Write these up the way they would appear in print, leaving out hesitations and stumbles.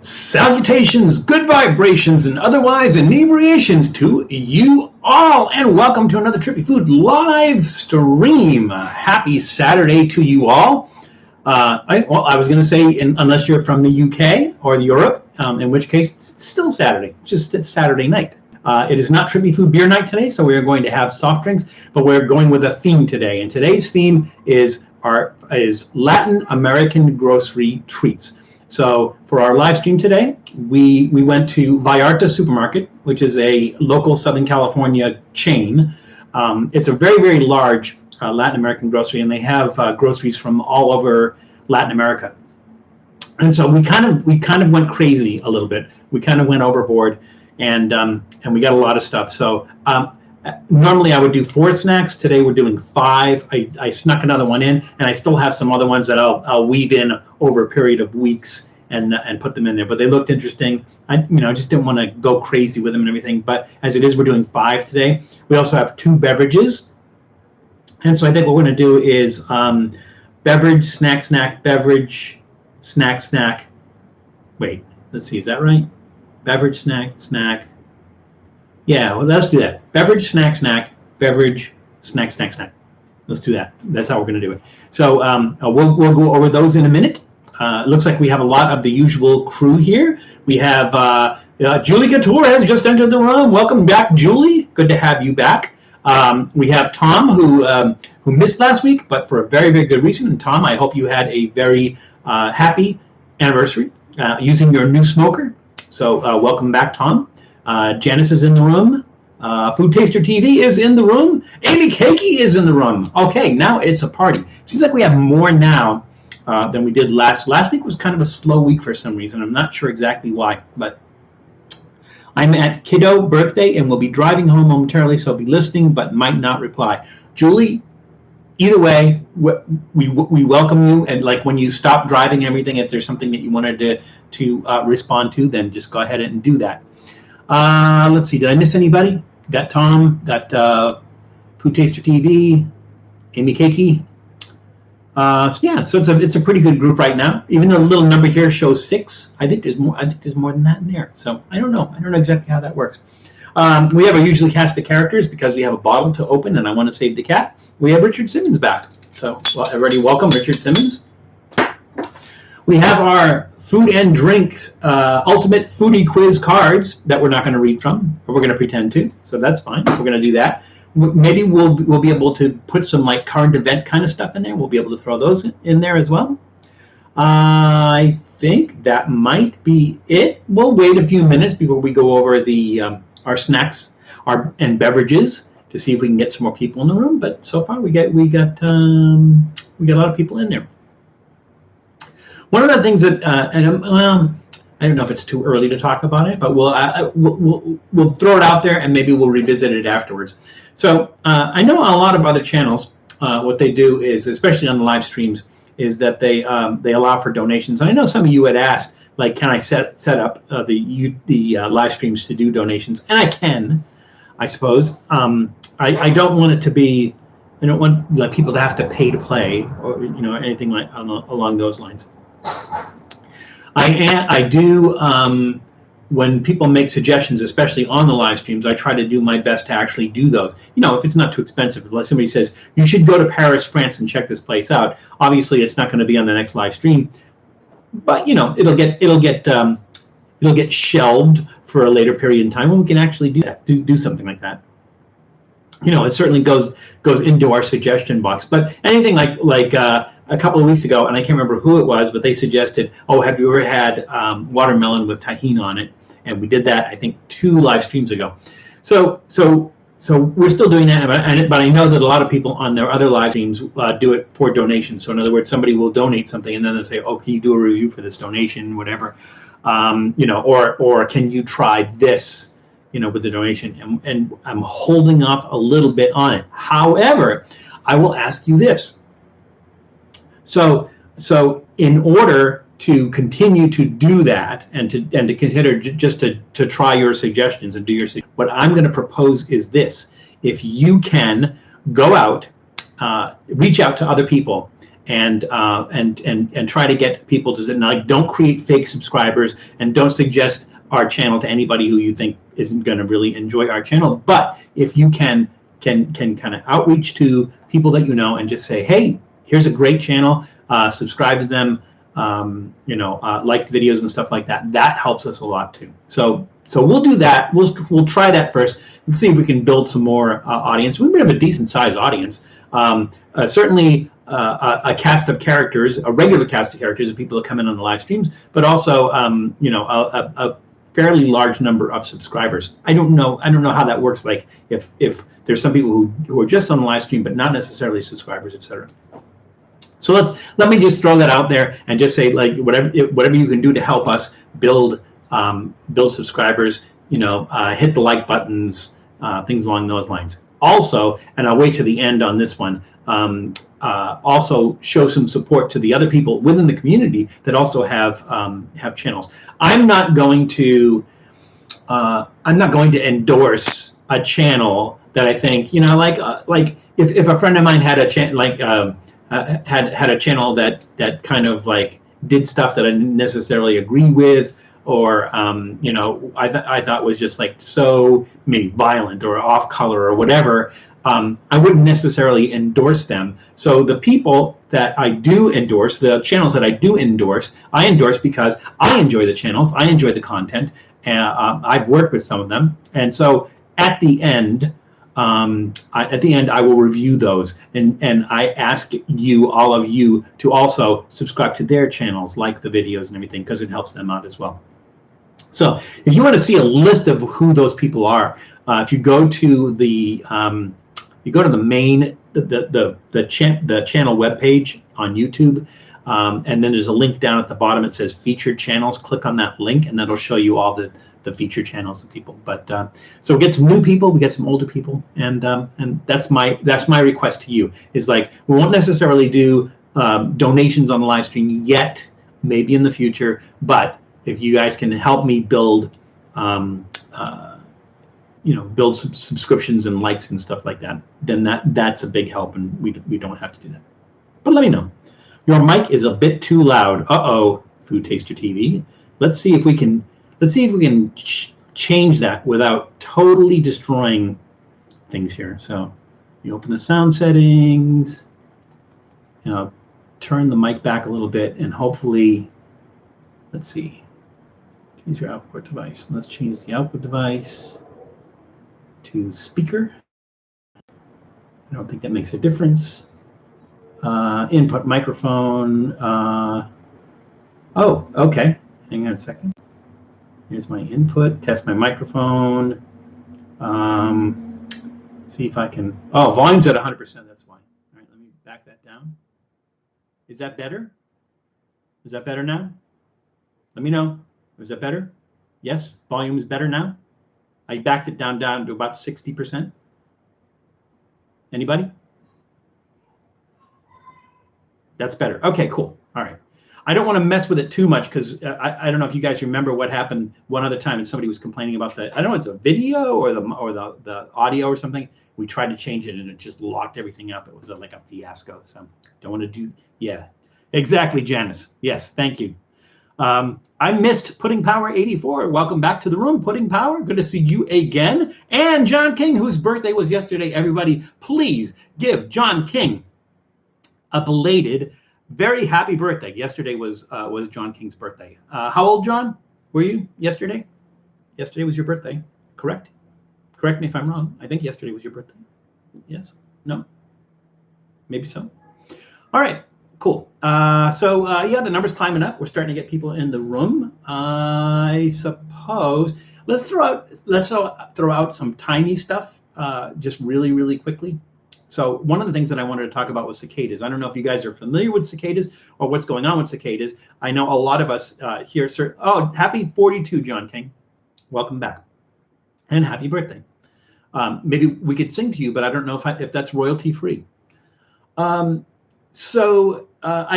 Salutations, good vibrations, and otherwise inebriations to you all, and welcome to another Trippy Food live stream. Happy Saturday to you all. I was going to say, unless you're from the UK or Europe, in which case it's still Saturday, just it's Saturday night. It is not Trippy Food beer night today, so we are going to have soft drinks, but we're going with a theme today, and today's theme is Latin American grocery treats. So for our live stream today, we went to Vallarta Supermarket, which is a local Southern California chain. It's a very, very large Latin American grocery, and they have groceries from all over Latin America. And so we kind of went crazy a little bit. We kind of went overboard, and we got a lot of stuff. So normally I would do 4 snacks. Today we're doing 5. I snuck another one in, and I still have some other ones that I'll weave in over a period of weeks and put them in there. But they looked interesting. I just didn't want to go crazy with them and everything. But as it is, we're doing 5 today. We also have 2 beverages, and so I think what we're going to do is beverage, snack, beverage, snack. Wait, let's see, is that right? Beverage, snack. Yeah, well, let's do that. Beverage, snack, beverage, snack. Let's do that. That's how we're going to do it. So we'll go over those in a minute. It looks like we have a lot of the usual crew here. We have Julie Couture has just entered the room. Welcome back, Julie. Good to have you back. We have Tom, who missed last week, but for a very, very good reason. And Tom, I hope you had a very happy anniversary using your new smoker. So welcome back, Tom. Janice is in the room. Food Taster TV is in the room. Amy Cakey is in the room. Okay, now it's a party. Seems like we have more now than we did last. Last week was kind of a slow week for some reason. I'm not sure exactly why, but I'm at kiddo birthday and will be driving home momentarily, so I'll be listening but might not reply. Julie, either way, we welcome you, and like when you stop driving and everything, if there's something that you wanted to respond to, then just go ahead and do that. Let's see, did I miss anybody? Got Tom, got Food Taster TV, Amy Cakey. Yeah, so it's a pretty good group right now. Even though the little number here shows 6, I think there's more than that in there. So I don't know exactly how that works. We have our usually cast of characters because we have a bottle to open and I want to save the cat. We have Richard Simmons back. So everybody welcome Richard Simmons. We have our food and drink ultimate foodie quiz cards that we're not going to read from, but we're going to pretend to. So that's fine. We're going to do that. Maybe we'll be able to put some like current event kind of stuff in there. We'll be able to throw those in there as well. I think that might be it. We'll wait a few minutes before we go over the our snacks and beverages to see if we can get some more people in the room. But so far we got a lot of people in there. One of the things that I don't know if it's too early to talk about it, but we'll throw it out there and maybe we'll revisit it afterwards. So I know a lot of other channels, what they do is, especially on the live streams, is that they allow for donations. And I know some of you had asked, like, can I set up the live streams to do donations? And I can, I suppose. I don't want it to be. I don't want people to have to pay to play or anything like along those lines. I do, when people make suggestions, especially on the live streams, I try to do my best to actually do those. If it's not too expensive, if somebody says, you should go to Paris, France, and check this place out, obviously it's not going to be on the next live stream, but, it'll get shelved for a later period in time when we can actually do that, do something like that. It certainly goes into our suggestion box, but anything like a couple of weeks ago, and I can't remember who it was, but they suggested, have you ever had watermelon with tahini on it? And we did that, I think, 2 live streams ago. So we're still doing that, but I know that a lot of people on their other live streams do it for donations. So in other words, somebody will donate something, and then they'll say, can you do a review for this donation, whatever, or can you try this, with the donation? And I'm holding off a little bit on it. However, I will ask you this. So in order to continue to do that and to consider just to try your suggestions and do your, what I'm going to propose is this: if you can go out, reach out to other people and try to get people to, like, don't create fake subscribers and don't suggest our channel to anybody who you think isn't going to really enjoy our channel. But if you can kind of outreach to people that you know and just say, hey, here's a great channel, subscribe to them, like videos and stuff like that. That helps us a lot too. So we'll do that. We'll try that first and see if we can build some more audience. We have a decent sized audience. Certainly a cast of characters, a regular cast of characters of people that come in on the live streams, but also a fairly large number of subscribers. I don't know how that works. Like if there's some people who are just on the live stream but not necessarily subscribers, etc. So let me just throw that out there and just say, like, whatever you can do to help us build subscribers, hit the like buttons, things along those lines. Also, and I'll wait to the end on this one, also show some support to the other people within the community that also have channels. I'm not going to endorse a channel that I think, like if a friend of mine had a channel, had a channel that kind of like did stuff that I didn't necessarily agree with, or I thought was just like so maybe violent or off color or whatever, I wouldn't necessarily endorse them. So the people that I do endorse, the channels that I do endorse, I endorse because I enjoy the channels, I enjoy the content, and I've worked with some of them, and so at the end, I will review those, and I ask you, all of you, to also subscribe to their channels, like the videos and everything, because it helps them out as well. So if you want to see a list of who those people are, if you go to the main the channel webpage on YouTube, and then there's a link down at the bottom. It says featured channels. Click on that link, and that'll show you all the featured channels of people. But so we get some new people, we get some older people, and that's my request to you, is like, we won't necessarily do donations on the live stream yet, maybe in the future, but if you guys can help me build build subscriptions and likes and stuff like that, then that's a big help, and we don't have to do that. But let me know. Your mic is a bit too loud. Food Taster TV. Let's see if we can change that without totally destroying things here. So you open the sound settings, turn the mic back a little bit, and hopefully, let's see, change your output device. Let's change the output device to speaker. I don't think that makes a difference. Input microphone. Okay. Hang on a second. Here's my input. Test my microphone. See if I can. Oh, volume's at 100%. That's why. All right, let me back that down. Is that better? Is that better now? Let me know. Is that better? Yes, volume is better now. I backed it down to about 60%. Anybody? That's better. Okay, cool. All right. I don't want to mess with it too much, because I don't know if you guys remember what happened one other time, and somebody was complaining about the, I don't know if it's a video or the audio or something. We tried to change it and it just locked everything up. It was like a fiasco. So don't want to do, yeah, exactly, Janice. Yes, thank you. I missed Pudding Power 84. Welcome back to the room, Pudding Power. Good to see you again. And John King, whose birthday was yesterday. Everybody, please give John King a belated, very happy birthday. Yesterday was John King's birthday. How old, John, were you yesterday? Yesterday was your birthday, correct? Correct me if I'm wrong. I think yesterday was your birthday. Yes? No? Maybe so. All right. Cool. Yeah, the number's climbing up. We're starting to get people in the room. I suppose let's throw out some tiny stuff, just really quickly. So one of the things that I wanted to talk about was cicadas. I don't know if you guys are familiar with cicadas or what's going on with cicadas. I know a lot of us here. Oh, happy 42, John King. Welcome back, and happy birthday. Maybe we could sing to you, but I don't know if that's royalty free. I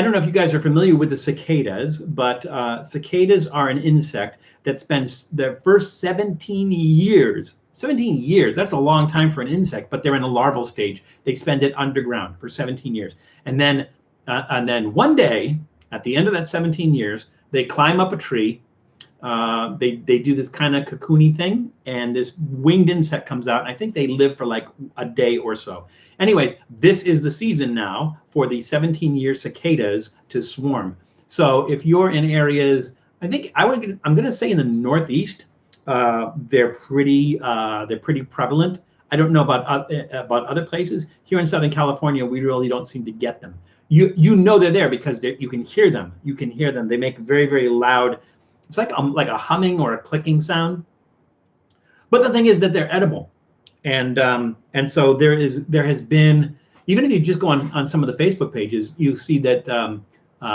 don't know if you guys are familiar with the cicadas, but cicadas are an insect that spends their first 17 years. 17 years, that's a long time for an insect, but they're in a larval stage. They spend it underground for 17 years. And then And then one day, at the end of that 17 years, they climb up a tree. They do this kind of cocoony thing, and this winged insect comes out. And I think they live for like a day or so. Anyways, this is the season now for the 17-year cicadas to swarm. So if you're in areas, I'm going to say in the Northeast, they're pretty prevalent. I don't know about other places. Here in Southern California, we really don't seem to get them. You know they're there because you can hear them. You can hear them. They make very, very loud. It's like a humming or a clicking sound. But the thing is that they're edible, and so there has been, even if you just go on some of the Facebook pages, you see that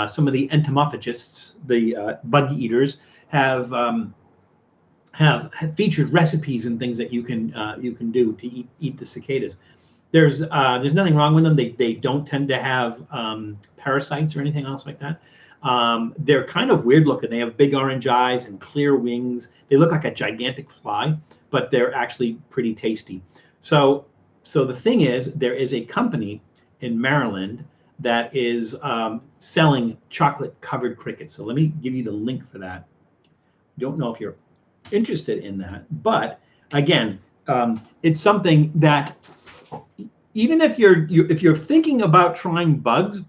some of the entomophagists, the bug eaters, have featured recipes and things that you can do to eat the cicadas. There's nothing wrong with them. They don't tend to have parasites or anything else like that. They're kind of weird looking. They have big orange eyes and clear wings. They look like a gigantic fly, but they're actually pretty tasty. So the thing is, there is a company in Maryland that is selling chocolate covered crickets. So let me give you the link for that. Don't know if you're interested in that, but again, it's something that even if you're thinking about trying bugs,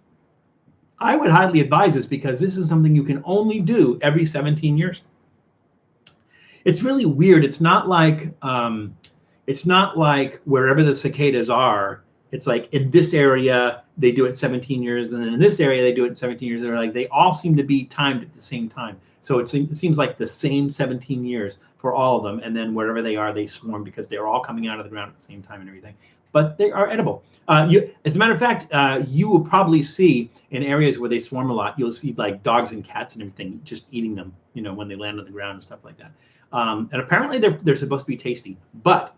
I would highly advise this, because this is something you can only do every 17 years. It's really weird. It's not like wherever the cicadas are, it's like in this area they do it 17 years, and then in this area they do it 17 years. They're like, they all seem to be timed at the same time. So it seems like the same 17 years for all of them, and then wherever they are, they swarm because they're all coming out of the ground at the same time and everything. But they are edible. As a matter of fact, you will probably see in areas where they swarm a lot, you'll see like dogs and cats and everything just eating them, when they land on the ground and stuff like that. And apparently they're supposed to be tasty. But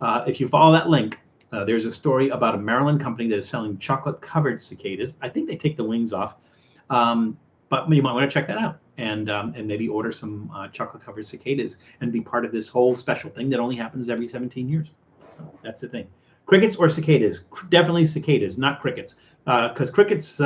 if you follow that link, there's a story about a Maryland company that is selling chocolate-covered cicadas. I think they take the wings off, but you might want to check that out and maybe order some chocolate-covered cicadas and be part of this whole special thing that only happens every 17 years. So that's the thing. Crickets or cicadas? Definitely cicadas, not crickets, because crickets,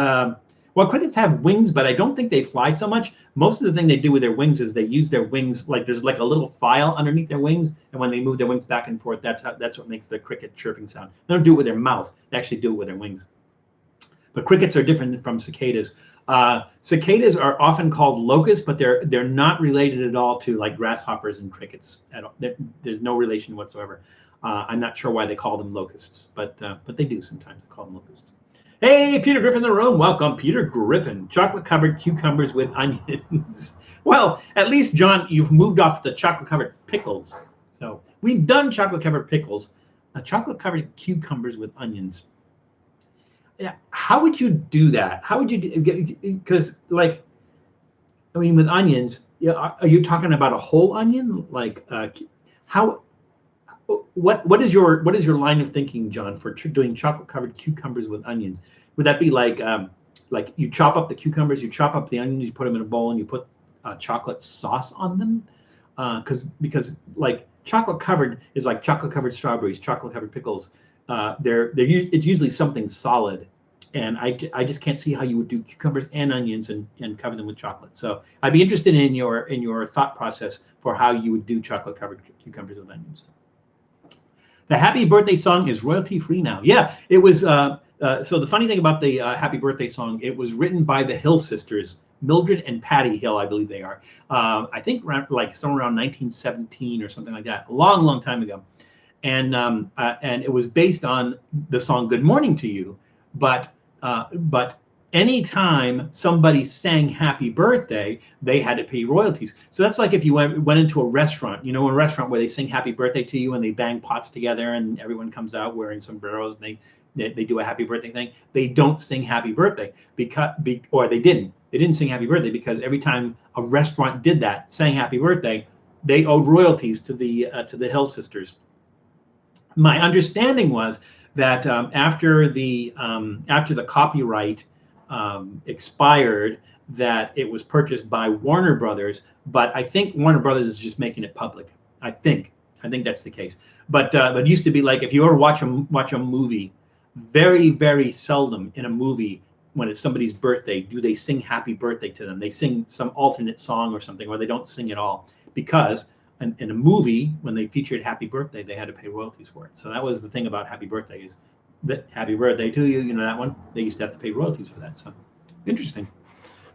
crickets have wings, but I don't think they fly so much. Most of the thing they do with their wings is they use their wings, like there's like a little file underneath their wings, and when they move their wings back and forth, that's what makes the cricket chirping sound. They don't do it with their mouth; they actually do it with their wings. But crickets are different from cicadas. Cicadas are often called locusts, but they're not related at all to like grasshoppers and crickets at all. There's no relation whatsoever. I'm not sure why they call them locusts, but they do sometimes call them locusts. Hey, Peter Griffin in the room. Welcome, Peter Griffin. Chocolate-covered cucumbers with onions. Well, at least, John, you've moved off the chocolate-covered pickles. So we've done chocolate-covered pickles. Chocolate-covered cucumbers with onions. Yeah, how would you do that? How would you do? Because, like, I mean, with onions, are you talking about a whole onion? Like, how? What is your line of thinking, John, for doing chocolate-covered cucumbers with onions? Would that be like you chop up the cucumbers, you chop up the onions, you put them in a bowl, and you put chocolate sauce on them? Because like chocolate-covered is like chocolate-covered strawberries, chocolate-covered pickles. It's usually something solid, and I just can't see how you would do cucumbers and onions and cover them with chocolate. So I'd be interested in your thought process for how you would do chocolate-covered cucumbers with onions. The Happy Birthday song is royalty free now. Yeah, it was. So the funny thing about the Happy Birthday song, it was written by the Hill sisters, Mildred and Patty Hill, I believe they are. I think somewhere around 1917 or something like that, a long, long time ago. And it was based on the song "Good Morning to You," but anytime somebody sang happy birthday, they had to pay royalties. So that's like if you went into a restaurant, a restaurant where they sing happy birthday to you and they bang pots together and everyone comes out wearing sombreros and they do a happy birthday thing. They don't sing happy birthday or they didn't sing happy birthday, because every time a restaurant did that, sang happy birthday, they owed royalties to the Hill sisters. My understanding was that after the copyright expired, that it was purchased by Warner Brothers, but I think Warner Brothers is just making it public. I think that's the case. But it used to be like if you ever watch a movie, very, very seldom in a movie when it's somebody's birthday, do they sing happy birthday to them? They sing some alternate song or something, or they don't sing at all, because in a movie, when they featured happy birthday, they had to pay royalties for it. So that was the thing about happy birthday, is that happy birthday to you, you know, that one, they used to have to pay royalties for that. So interesting.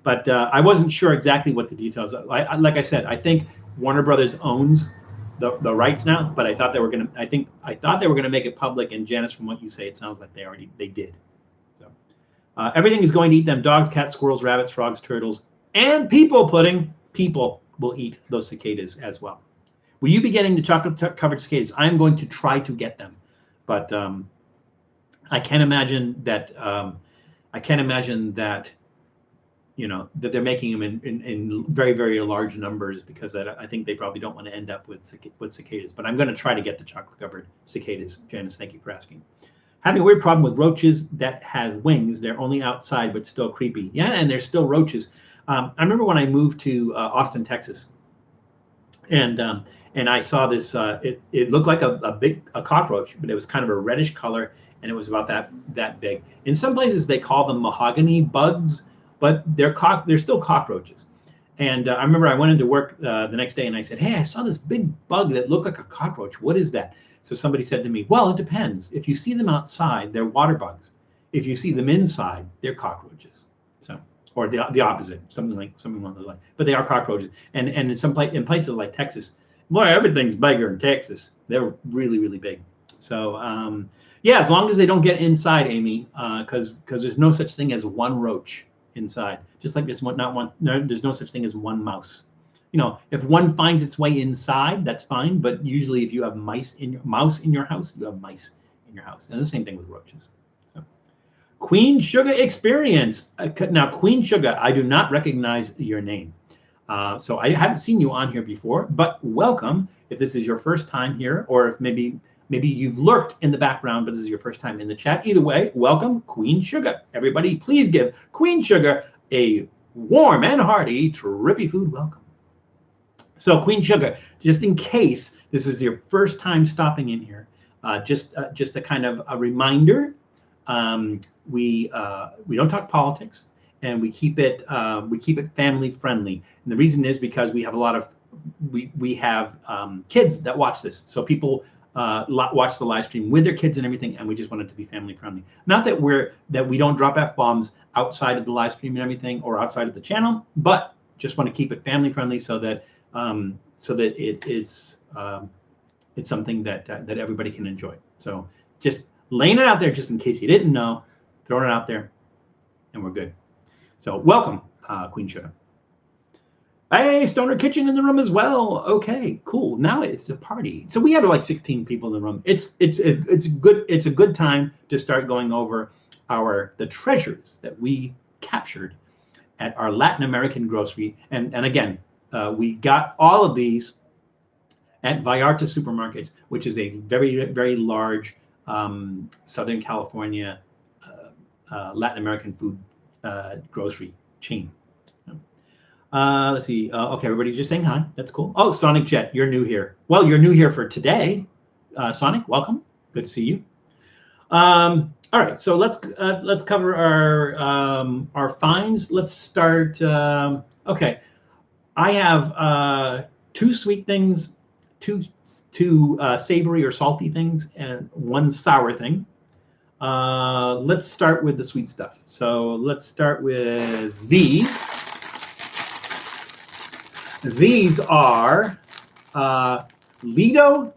But I wasn't sure exactly what the details are. Like I said, I think Warner Brothers owns the rights now, but I thought they were going to, I thought they were going to make it public. And Janice, from what you say, it sounds like they did. So everything is going to eat them: dogs, cats, squirrels, rabbits, frogs, turtles, and people pudding. People will eat those cicadas as well. Will you be getting the chocolate covered cicadas? I'm going to try to get them, but I can't imagine that. You know, that they're making them in very, very large numbers, because I think they probably don't want to end up with cicadas. But I'm going to try to get the chocolate covered cicadas. Janice, thank you for asking. Having a weird problem with roaches that has wings. They're only outside, but still creepy. Yeah, and there's still roaches. I remember when I moved to Austin, Texas, and I saw this. It looked like a cockroach, but it was kind of a reddish color, and it was about that big. In some places, they call them mahogany bugs, but they're still cockroaches. And I remember I went into work the next day, and I said, "Hey, I saw this big bug that looked like a cockroach. What is that?" So somebody said to me, "Well, it depends. If you see them outside, they're water bugs. If you see them inside, they're cockroaches." So, or the opposite, something along those lines. But they are cockroaches. And in in places like Texas, boy, everything's bigger in Texas. They're really, really big. So yeah, as long as they don't get inside, Amy, because there's no such thing as one roach inside. Just like there's there's no such thing as one mouse. You know, if one finds its way inside, that's fine. But usually, if you have mouse in your house, you have mice in your house. And the same thing with roaches. So, Queen Sugar Experience. Now, Queen Sugar, I do not recognize your name. So I haven't seen you on here before, but welcome if this is your first time here, or if maybe you've lurked in the background, but this is your first time in the chat. Either way, welcome, Queen Sugar. Everybody, please give Queen Sugar a warm and hearty Trippy Food welcome. So Queen Sugar, just in case this is your first time stopping in here, just a kind of a reminder, we don't talk politics, and we keep it family friendly. And the reason is because we have a lot of we have kids that watch this, so people watch the live stream with their kids and everything, and we just want it to be family friendly. Not that we don't drop F-bombs outside of the live stream and everything, or outside of the channel, but just want to keep it family friendly, so that it is it's something that everybody can enjoy. So just laying it out there, just in case you didn't know, throwing it out there, and we're good. So welcome, Queen Sugar. Hey, Stoner Kitchen in the room as well. Okay, cool. Now it's a party. So we have like 16 people in the room. It's a good time to start going over the treasures that we captured at our Latin American grocery. And again, we got all of these at Vallarta Supermarkets, which is a very, very large Southern California Latin American food grocery chain. Let's see. Okay, everybody's just saying hi. That's cool. Oh, Sonic Jet, you're new here. Well, you're new here for today. Sonic, welcome. Good to see you. All right, so let's cover our finds. Let's start. Okay, I have two sweet things, two savory or salty things, and one sour thing. Let's start with the sweet stuff. So let's start with these. These are Lido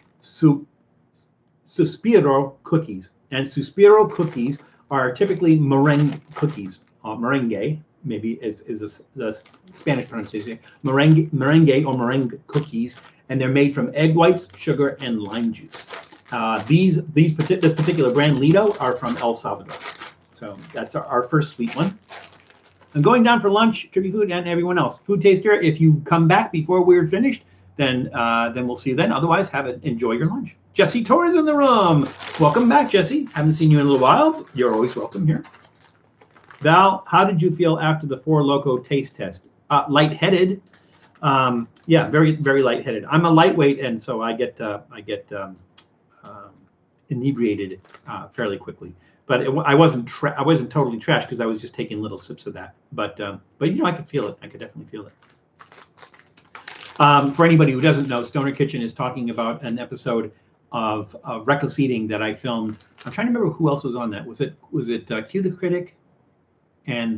Suspiro cookies. And Suspiro cookies are typically meringue cookies. Merengue, maybe is the Spanish pronunciation. Merengue or meringue cookies. And they're made from egg whites, sugar, and lime juice. This particular brand, Lido, are from El Salvador. So that's our first sweet one. I'm going down for lunch, Trippy Food, and everyone else. Food Taster, if you come back before we're finished, then we'll see you then. Otherwise, enjoy your lunch. Jesse Torres in the room. Welcome back, Jesse. Haven't seen you in a little while. You're always welcome here. Val, how did you feel after the Four Loko taste test? Lightheaded. Yeah, very, very lightheaded. I'm a lightweight, and so I get inebriated fairly quickly. but I wasn't totally trashed because I was just taking little sips of that. But you know, I could feel it. I could definitely feel it. For anybody who doesn't know, Stoner Kitchen is talking about an episode of Reckless Eating that I filmed. I'm trying to remember who else was on that. Was it Q the Critic and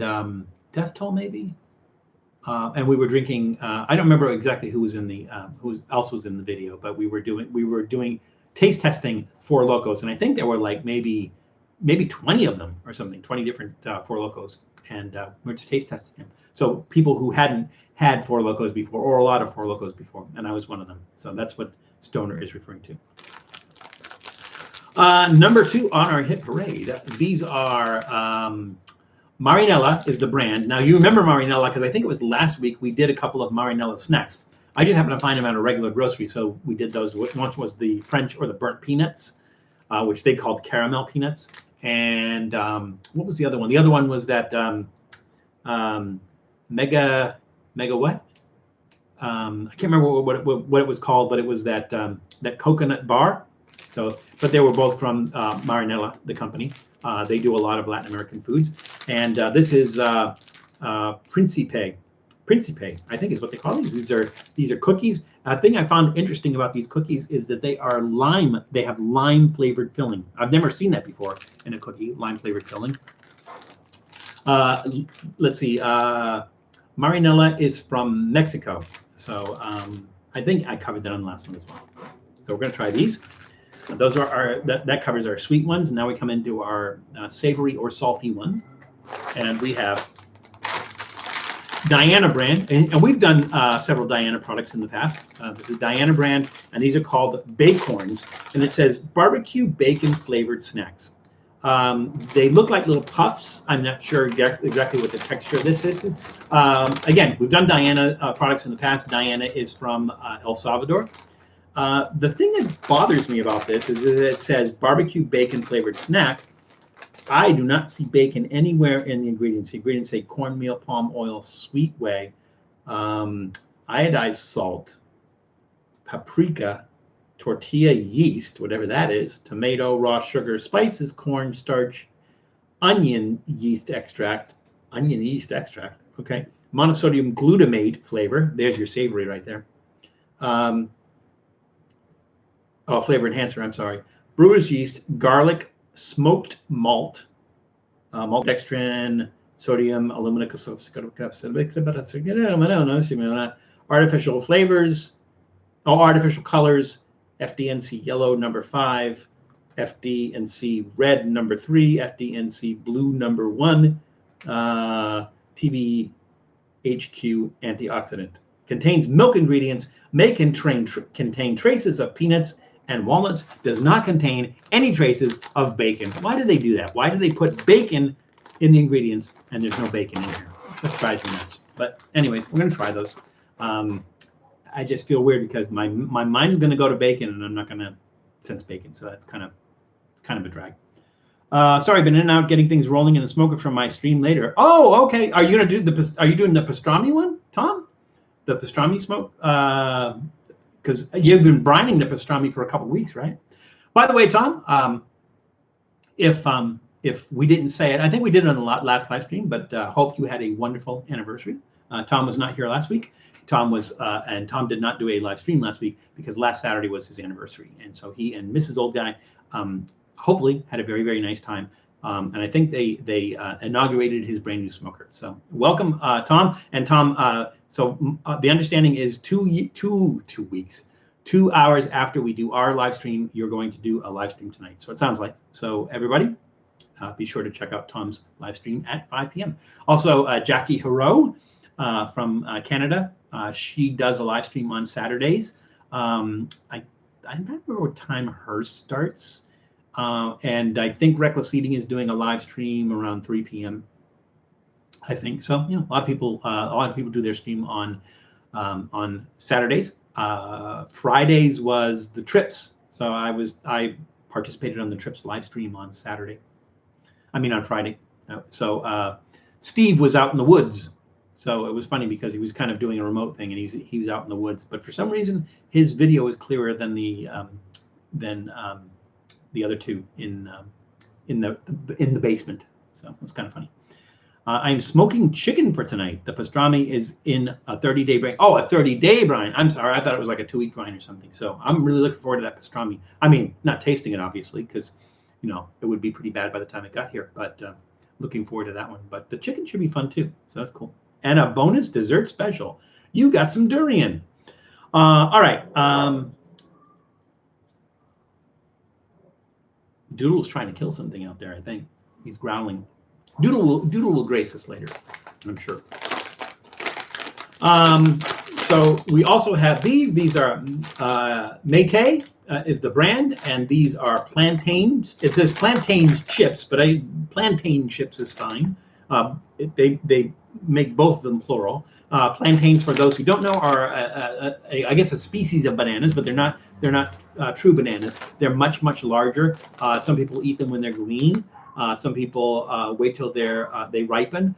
Death Toll maybe? And we were drinking. I don't remember exactly who was in the who else was in the video, but we were doing taste testing Four Locos, and I think there were like maybe 20 of them or something, 20 different Four Locos, and we're just taste testing them. So people who hadn't had Four Locos before, or a lot of Four Locos before, and I was one of them. So that's what Stoner is referring to. Number 2 on our hit parade. These are Marinella is the brand. Now you remember Marinella because I think it was last week we did a couple of Marinella snacks. I just happened to find them at a regular grocery, so we did those. One was the French or the burnt peanuts, which they called caramel peanuts. And what was the other one? The other one was that mega what? I can't remember what it was called, but it was that that coconut bar. So, but they were both from Marinella, the company. They do a lot of Latin American foods, and this is Principe. Principe, I think is what they call these. These are cookies. A thing I found interesting about these cookies is that they are lime. They have lime flavored filling. I've never seen that before in a cookie, lime flavored filling. Let's see. Marinella is from Mexico, so I think I covered that on the last one as well. So we're going to try these. Those are that covers our sweet ones. Now we come into our savory or salty ones, and we have Diana brand, and we've done several Diana products in the past. This is Diana brand, and these are called Bacorns, and it says barbecue bacon flavored snacks. They look like little puffs. I'm not sure exactly what the texture of this is. Again, we've done Diana products in the past. Diana is from El Salvador. The thing that bothers me about this is that it says barbecue bacon flavored snack. I do not see bacon anywhere in the ingredients. The ingredients say cornmeal, palm oil, sweet whey, iodized salt, paprika, tortilla yeast, whatever that is, tomato, raw sugar, spices, corn starch, onion yeast extract, okay, monosodium glutamate flavor. There's your savory right there. Flavor enhancer, I'm sorry. Brewer's yeast, garlic, smoked malt, maltodextrin, sodium, alumina, artificial flavors, artificial colors, FDNC yellow number 5, FDNC red number 3, FDNC blue number 1, TBHQ antioxidant. Contains milk ingredients, may contain traces of peanuts and walnuts, does not contain any traces of bacon. Why do they do that? Why do they put bacon in the ingredients and there's no bacon in here? That drives me nuts. But anyways, we're going to try those. I just feel weird because my mind is going to go to bacon and I'm not going to sense bacon. So that's kind of a drag. Sorry, been in and out getting things rolling in the smoker from my stream later. Oh, okay. Are you doing the pastrami one, Tom? The pastrami smoke? Because you've been brining the pastrami for a couple of weeks, right? By the way, Tom, if we didn't say it, I think we did it on the last live stream, but hope you had a wonderful anniversary. Tom was not here last week. Tom did not do a live stream last week because last Saturday was his anniversary, and so he and Mrs. Old Guy hopefully had a very, very nice time. And I think they inaugurated his brand new smoker. So welcome, Tom. And Tom, the understanding is 2 weeks, 2 hours after we do our live stream, you're going to do a live stream tonight. So it sounds like. So everybody, be sure to check out Tom's live stream at 5 p.m. Also, Jackie Hero from Canada, she does a live stream on Saturdays. I remember what time hers starts. And I think Reckless Eating is doing a live stream around 3 p.m. I think so. You know, a lot of people do their stream on Saturdays. Fridays was the Trips, so I participated on the Trips live stream on Friday. So Steve was out in the woods, so it was funny because he was kind of doing a remote thing, and he was out in the woods. But for some reason, his video is clearer than the other two in in the basement. So it was kind of funny. I'm smoking chicken for tonight. The pastrami is in a 30-day brine. Oh, a 30-day brine. I'm sorry. I thought it was like a 2-week brine or something. So I'm really looking forward to that pastrami. I mean, not tasting it, obviously, because, you know, it would be pretty bad by the time it got here. But looking forward to that one. But the chicken should be fun, too. So that's cool. And a bonus dessert special. You got some durian. All right. Doodle's trying to kill something out there, I think. He's growling. Doodle will grace us later, I'm sure. So we also have these. These are Mayte is the brand, and these are plantains. It says Plantains Chips, but Plantain Chips is fine. They make both of them plural. Plantains, for those who don't know, are I guess a species of bananas, but they're not true bananas. They're much larger. Some people eat them when they're green. Some people wait till they ripen.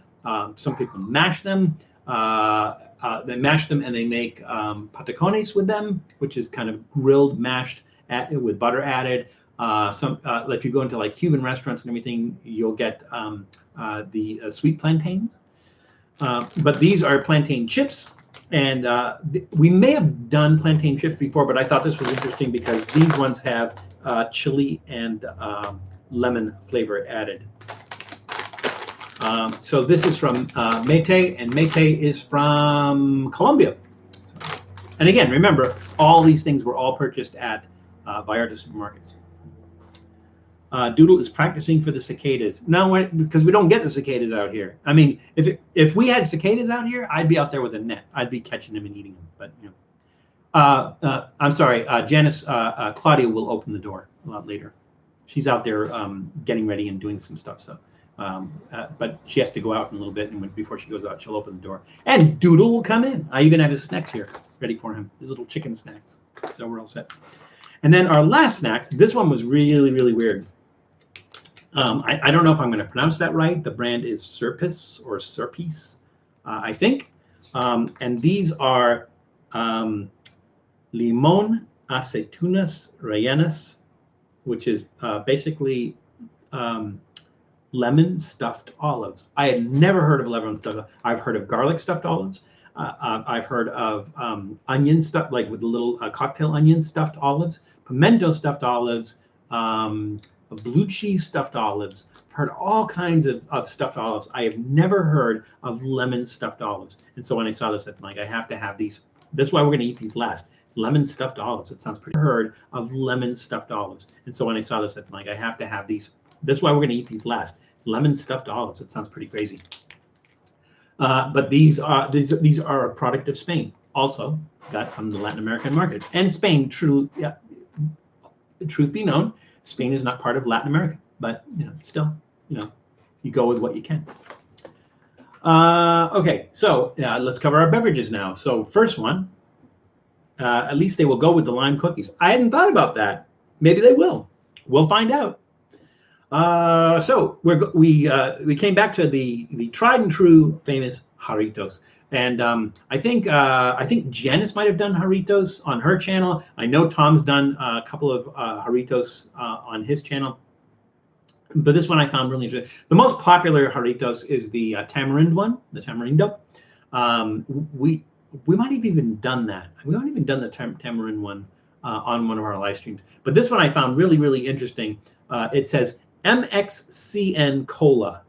Some people mash them. They mash them and they make patacones with them, which is kind of grilled, mashed with butter added. If you go into like Cuban restaurants and everything, you'll get the sweet plantains. But these are plantain chips, and we may have done plantain chips before, but I thought this was interesting because these ones have chili and lemon flavor added. So this is from Mayte, and Mayte is from Colombia. And again, remember, all these things were all purchased at Vallarta supermarkets. Doodle is practicing for the cicadas. No, because we don't get the cicadas out here. I mean, if we had cicadas out here, I'd be out there with a net. I'd be catching them and eating them. But you know, I'm sorry, Janice. Claudia will open the door a lot later. She's out there getting ready and doing some stuff. So, but she has to go out in a little bit, and before she goes out, she'll open the door. And Doodle will come in. I even have his snacks here ready for him. His little chicken snacks. So we're all set. And then our last snack. This one was really weird. I don't know if I'm going to pronounce that right. The brand is Serpis or Serpis, I think. And these are limon aceitunas rellenas, which is basically lemon stuffed olives. I had never heard of lemon stuffed olives. I've heard of garlic stuffed olives. I've heard of onion stuffed, like with the little cocktail onion stuffed olives, pimento stuffed olives, blue cheese stuffed olives. I've heard all kinds of stuffed olives. I have never heard of lemon stuffed olives. And so when I saw this, I'm like, I have to have these. That's why we're going to eat these last. Lemon stuffed olives. It sounds pretty. Heard of lemon stuffed olives. And so when I saw this, I'm like, I have to have these. That's why we're going to eat these last. Lemon stuffed olives. It sounds pretty crazy. But these are a product of Spain. Also got from the Latin American market. And Spain, truth be known, Spain is not part of Latin America. But still, you go with what you can. Okay, so let's cover our beverages now. So first one. At least they will go with the lime cookies. I hadn't thought about that. Maybe they will. We'll find out. So we came back to the tried and true famous Jarritos, and I think Janice might have done Jarritos on her channel. I know Tom's done a couple of Jarritos on his channel, but this one I found really interesting. The most popular Jarritos is the tamarind one, the Tamarindo. We might have even done that. We haven't even done the tamarind one on one of our live streams. But this one I found really interesting. It says MXCN Cola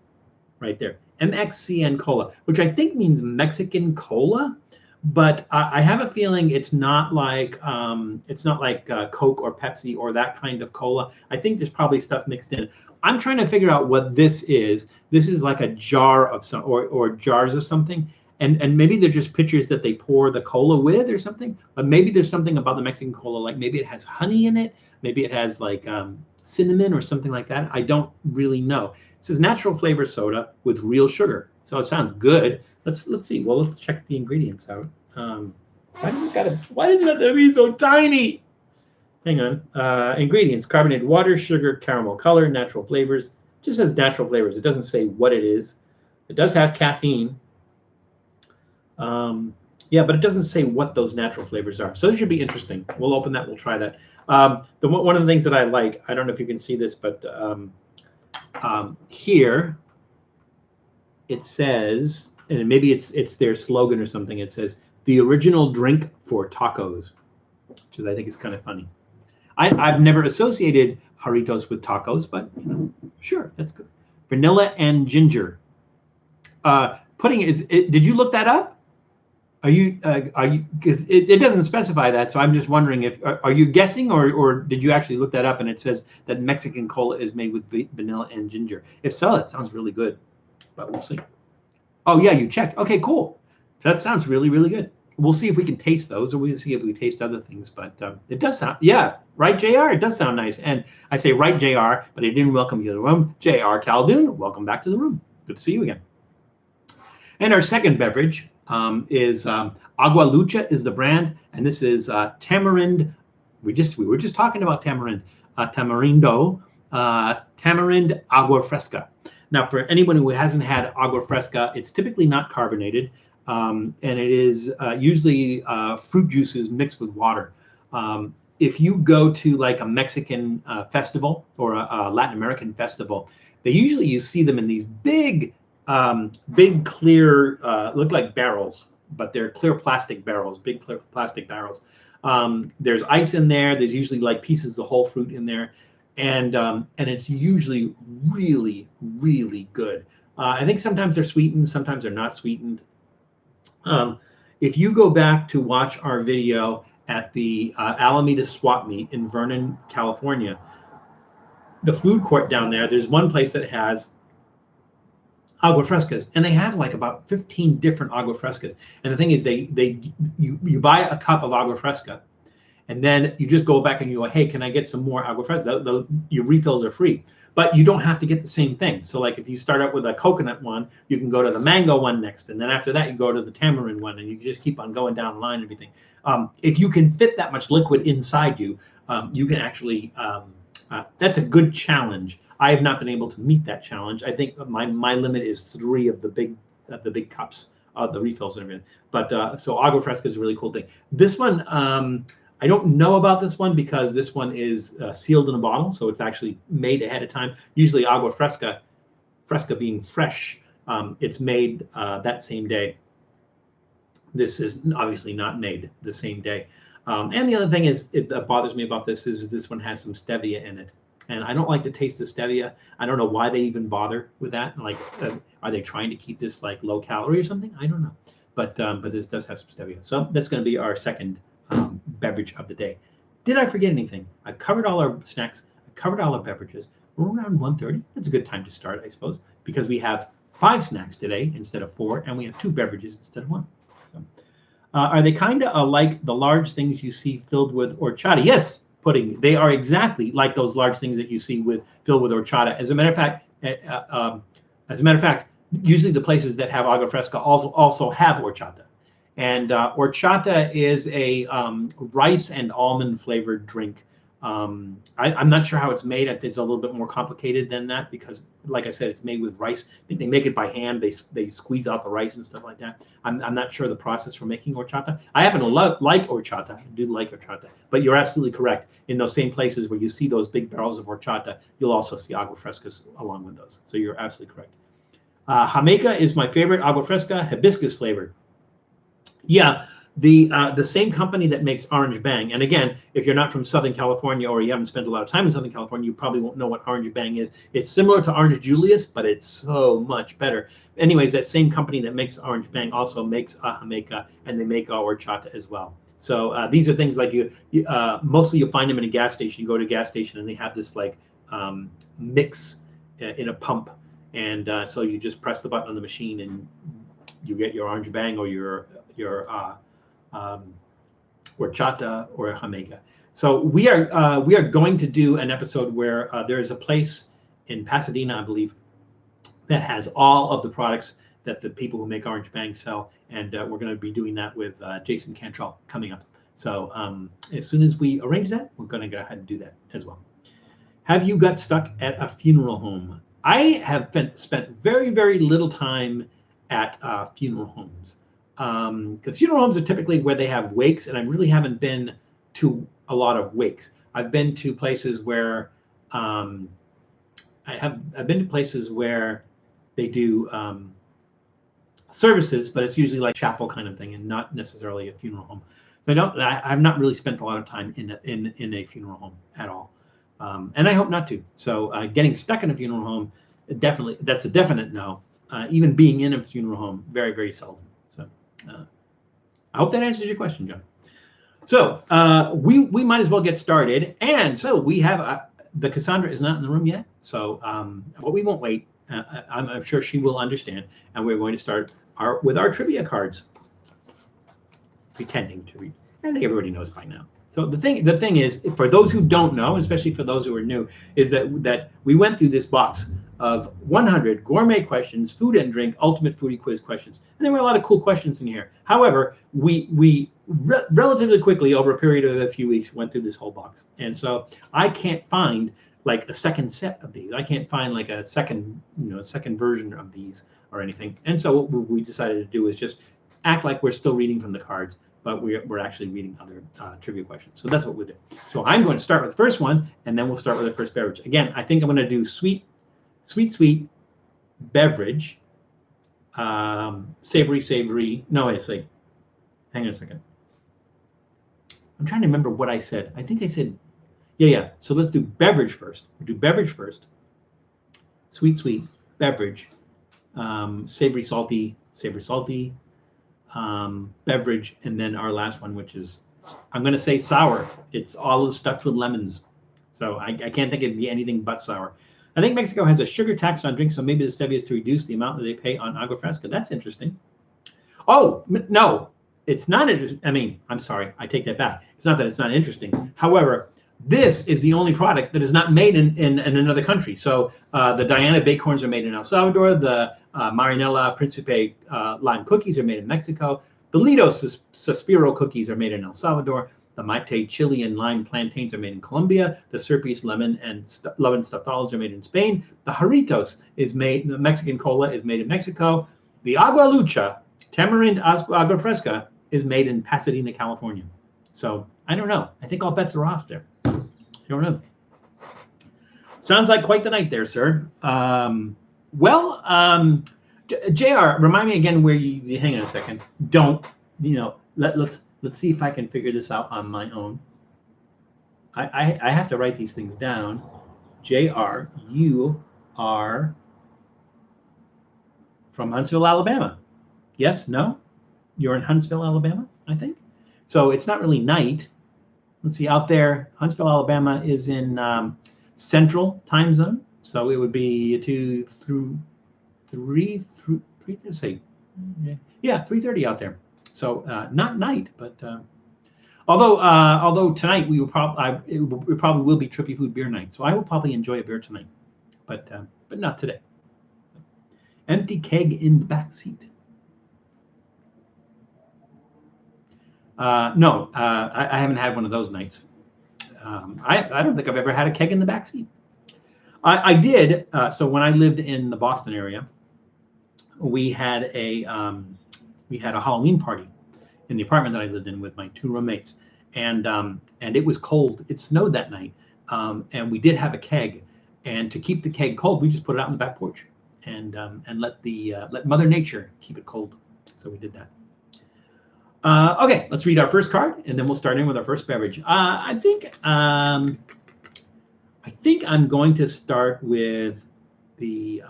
right there. MXCN Cola, which I think means Mexican cola. But I have a feeling it's not like Coke or Pepsi or that kind of cola. I think there's probably stuff mixed in. I'm trying to figure out what this is. This is like a jar of some or jars of something. And maybe they're just pitchers that they pour the cola with or something. But maybe there's something about the Mexican cola, like maybe it has honey in it. Maybe it has like cinnamon or something like that. I don't really know. It says natural flavor soda with real sugar. So it sounds good. Let's see. Well, let's check the ingredients out. Why does it have to be so tiny? Hang on. Ingredients: carbonated water, sugar, caramel color, natural flavors. It just says natural flavors. It doesn't say what it is. It does have caffeine. Yeah, but it doesn't say what those natural flavors are. So it should be interesting. We'll open that. We'll try that. One of the things that I like, I don't know if you can see this, but here it says, and maybe it's their slogan or something. It says the original drink for tacos, which I think is kind of funny. I've never associated Jarritos with tacos, but sure, that's good. Vanilla and ginger. Pudding is. Did you look that up? Are you? Because it doesn't specify that, so I'm just wondering if are you guessing or did you actually look that up? And it says that Mexican cola is made with vanilla and ginger. If so, it sounds really good, but we'll see. Oh yeah, you checked. Okay, cool. That sounds really, really good. We'll see if we can taste those, or we'll see if we taste other things. But it does sound, yeah, right, JR? It does sound nice. And I say right, JR, but I didn't welcome you to the room. JR Caldoon, welcome back to the room. Good to see you again. And our second beverage is Agua Lucha is the brand, and this is Tamarind. We were just talking about Tamarind. Tamarindo, Tamarind Agua Fresca. Now, for anyone who hasn't had Agua Fresca, it's typically not carbonated, and it is usually fruit juices mixed with water. If you go to like a Mexican festival or a Latin American festival, you see them in these big clear, look like barrels, but they're clear plastic barrels, big clear plastic barrels. There's ice in there. There's usually like pieces of whole fruit in there. And it's usually really, really good. I think sometimes they're sweetened, sometimes they're not sweetened. If you go back to watch our video at the Alameda Swap Meet in Vernon, California, the food court down there, there's one place that has agua frescas, and they have like about 15 different agua frescas. And the thing is, you buy a cup of agua fresca, and then you just go back and you go, hey, can I get some more agua fresca? Your refills are free, but you don't have to get the same thing. So like if you start out with a coconut one, you can go to the mango one next, and then after that you go to the tamarind one, and you just keep on going down the line and everything. If you can fit that much liquid inside you, you can actually, that's a good challenge. I have not been able to meet that challenge. I think my limit is 3 of the big cups, the refills and everything. But so agua fresca is a really cool thing. This one, I don't know about this one because this one is sealed in a bottle, so it's actually made ahead of time. Usually agua fresca being fresh, it's made that same day. This is obviously not made the same day. And the other thing that bothers me about this is this one has some stevia in it. And I don't like the taste of stevia. I don't know why they even bother with that. Like, are they trying to keep this like low calorie or something? I don't know. But this does have some stevia. So that's going to be our second beverage of the day. Did I forget anything? I covered all our snacks. I covered all our beverages. We're around 1:30. That's a good time to start, I suppose, because we have 5 snacks today instead of 4, and we have 2 beverages instead of 1. So, are they kind of like the large things you see filled with horchata? Yes, pudding. They are exactly like those large things that you see filled with horchata. As a matter of fact, usually the places that have agua fresca also have horchata. And horchata is a rice and almond flavored drink. I'm not sure how it's made. It's a little bit more complicated than that because, like I said, it's made with rice. I think they make it by hand. They squeeze out the rice and stuff like that. I'm not sure the process for making horchata. I happen to like horchata. I do like horchata. But you're absolutely correct. In those same places where you see those big barrels of horchata, you'll also see agua frescas along with those. So you're absolutely correct. Jamaica is my favorite agua fresca, hibiscus flavored. Yeah, the same company that makes Orange Bang. And again, if you're not from Southern California or you haven't spent a lot of time in Southern California, you probably won't know what Orange Bang is. It's similar to Orange Julius, but it's so much better. Anyways, that same company that makes Orange Bang also makes a Jamaica, and they make horchata as well. So these are things like mostly you'll find them in a gas station. You go to a gas station and they have this like mix in a pump. And so you just press the button on the machine and you get your Orange Bang or your horchata or Jamaica. So we are going to do an episode where there is a place in Pasadena, I believe, that has all of the products that the people who make Orange Bang sell, and we're going to be doing that with Jason Cantrell coming up. So as soon as we arrange that, we're going to go ahead and do that as well. Have you got stuck at a funeral home? I have spent very, very little time at funeral homes. Because funeral homes are typically where they have wakes, and I really haven't been to a lot of wakes. I've been to places where I've been to places where they do services, but it's usually like chapel kind of thing, and not necessarily a funeral home. So I've not really spent a lot of time in a funeral home at all, and I hope not to. So getting stuck in a funeral home, that's a definite no. Even being in a funeral home, very, very seldom. So I hope that answers your question, John. So we might as well get started. And so we have the Cassandra is not in the room yet. So but we won't wait. I'm sure she will understand. And we're going to start with our trivia cards. Pretending to read. I think everybody knows by now. So the thing is, for those who don't know, especially for those who are new, is that we went through this box of 100 gourmet questions, food and drink, ultimate foodie quiz questions, and there were a lot of cool questions in here. However, we relatively quickly, over a period of a few weeks, went through this whole box, and so I can't find like a second set of these. I can't find like a second version of these or anything. And so what we decided to do is just act like we're still reading from the cards, but we're actually reading other trivia questions. So that's what we'll do. So I'm going to start with the first one, and then we'll start with the first beverage. Again, I think I'm going to do sweet beverage, savory. No, I say, hang on a second. I'm trying to remember what I said. I think I said, yeah. So let's do beverage first. We'll do beverage first. Sweet beverage, savory salty, beverage, and then our last one, which is, I'm going to say sour. It's all stuffed with lemons. So I can't think it'd be anything but sour. I think Mexico has a sugar tax on drinks, so maybe the stevia is to reduce the amount that they pay on agua fresca. That's interesting. Oh, no, it's not interesting. I mean, I'm sorry, I take that back. It's not that it's not interesting. However, this is the only product that is not made in another country. So the Diana Bacorns are made in El Salvador. The Marinela Principe lime cookies are made in Mexico. The Lido Suspiro cookies are made in El Salvador. The Mayte chili and lime plantains are made in Colombia. The Serpis lemon and lemon stuffed olives are made in Spain. The Jarritos the Mexican Cola is made in Mexico. The Agua Lucha Tamarind Agua Fresca is made in Pasadena, California. So I don't know. I think all bets are off there. I don't know. Sounds like quite the night there, sir. JR, remind me again where you hang on a second. Don't, let's see if I can figure this out on my own. I have to write these things down. JR, you are from Huntsville, Alabama. Yes, no? You're in Huntsville, Alabama, I think. So it's not really night. Let's see, out there, Huntsville, Alabama is in Central time zone. So it would be 3:30 out there. So not night, but although tonight it probably will be Trippy Food Beer Night. So I will probably enjoy a beer tonight, but not today. Empty keg in the back seat. No, I haven't had one of those nights. I don't think I've ever had a keg in the backseat. I did. So when I lived in the Boston area, we had a Halloween party in the apartment that I lived in with my two roommates, and it was cold. It snowed that night, and we did have a keg. And to keep the keg cold, we just put it out on the back porch, and let Mother Nature keep it cold. So we did that. Okay, let's read our first card, and then we'll start in with our first beverage. I think I'm going to start with the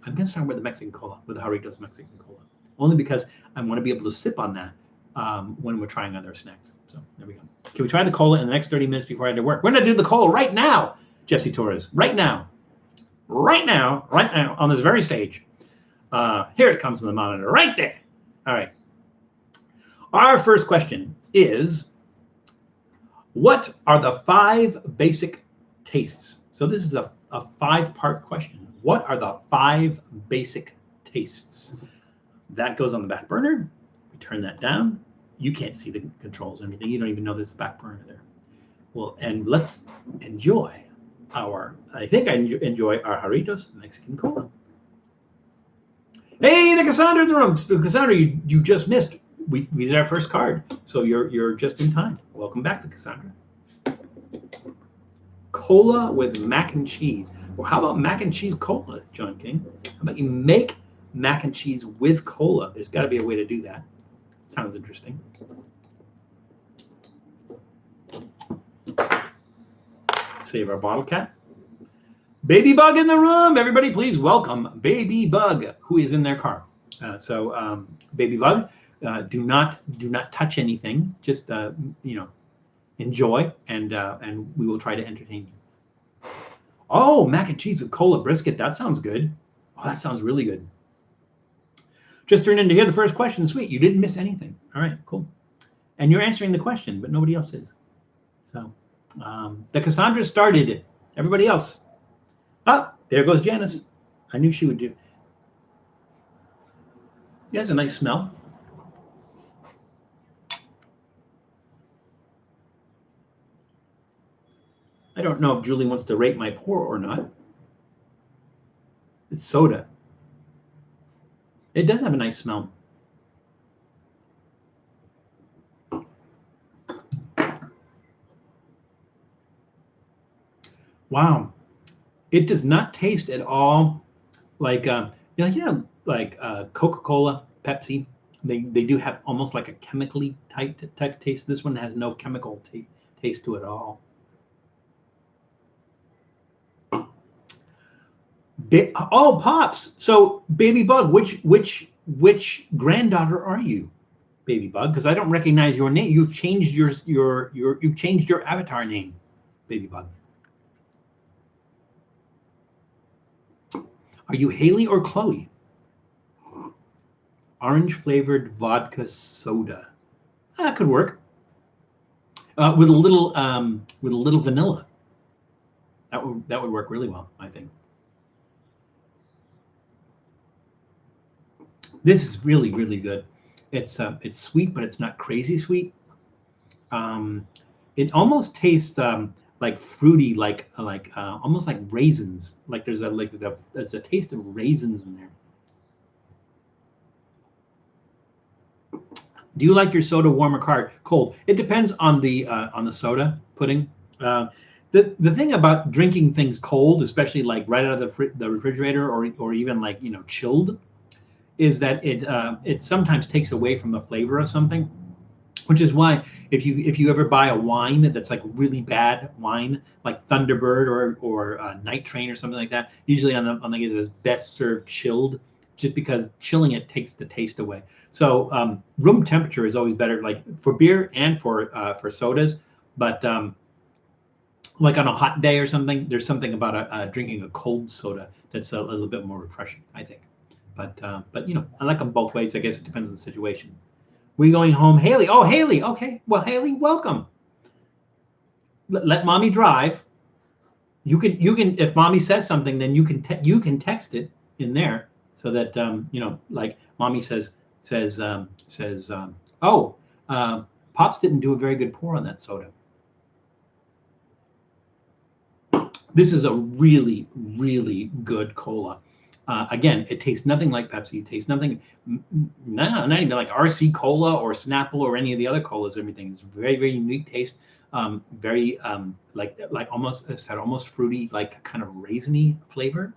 Mexican Cola, with the Jarritos Mexican Cola, only because I want to be able to sip on that when we're trying other snacks. So there we go. Can we try the cola in the next 30 minutes before I head to work? We're going to do the cola right now, Jesse Torres. Right now, on this very stage. Here it comes on the monitor, right there. All right. Our first question is, what are the 5 basic tastes? So this is a 5-part question. What are the 5 basic tastes? That goes on the back burner. We turn that down. You can't see the controls or anything. You don't even know there's a back burner there. Well, and let's enjoy our Jarritos Mexican Cola. Hey, the Cassandra in the room. The Cassandra, you just missed. We did our first card, so you're just in time. Welcome back to Cassandra. Cola with mac and cheese. Or how about mac and cheese cola, John King? How about you make mac and cheese with cola? There's got to be a way to do that. Sounds interesting. Save our bottle cap. Baby Bug in the room. Everybody, please welcome Baby Bug, who is in their car. Baby Bug, do not touch anything. Just enjoy, and we will try to entertain you. Oh, mac and cheese with cola brisket. That sounds good. Oh, that sounds really good. Just turned in to hear the first question. Sweet, you didn't miss anything. All right, cool. And you're answering the question, but nobody else is. So the Cassandra started it. Everybody else. Ah, there goes Janice. I knew she would do. He has a nice smell. I don't know if Julie wants to rate my pour or not. It's soda. It does have a nice smell. Wow. It does not taste at all like Coca-Cola, Pepsi. They do have almost like a chemically type taste. This one has no chemical taste to it at all. Oh, Pops. So Baby Bug, which granddaughter are you, Baby Bug? Because I don't recognize your name. You've changed you've changed your avatar name, Baby Bug. Are you Haley or Chloe? Orange flavored vodka soda. That could work. With a little vanilla. That would work really well, I think. This is really, really good. It's sweet, but it's not crazy sweet. It almost tastes like fruity, like almost like raisins. Like there's a taste of raisins in there. Do you like your soda warm or cold? It depends on the soda pudding. The thing about drinking things cold, especially like right out of the refrigerator or even like chilled, is that it sometimes takes away from the flavor of something. Which is why if you ever buy a wine that's like really bad wine, like Thunderbird or Night Train or something like that, usually on the it is best served chilled, just because chilling it takes the taste away. So room temperature is always better, like for beer and for sodas. But like on a hot day or something, there's something about drinking a cold soda that's a little bit more refreshing, I think. But I like them both ways. I guess it depends on the situation. We going home, Haley? Oh, Haley. Okay. Well, Haley, welcome. Let mommy drive. You can if mommy says something, then you can text it in there so that like mommy says Pops didn't do a very good pour on that soda. This is a really, really good cola. Again, it tastes nothing like Pepsi. It tastes nothing, not even like RC Cola or Snapple or any of the other colas. Everything is very, very unique taste. Very like almost, it's had almost fruity, like kind of raisiny flavor.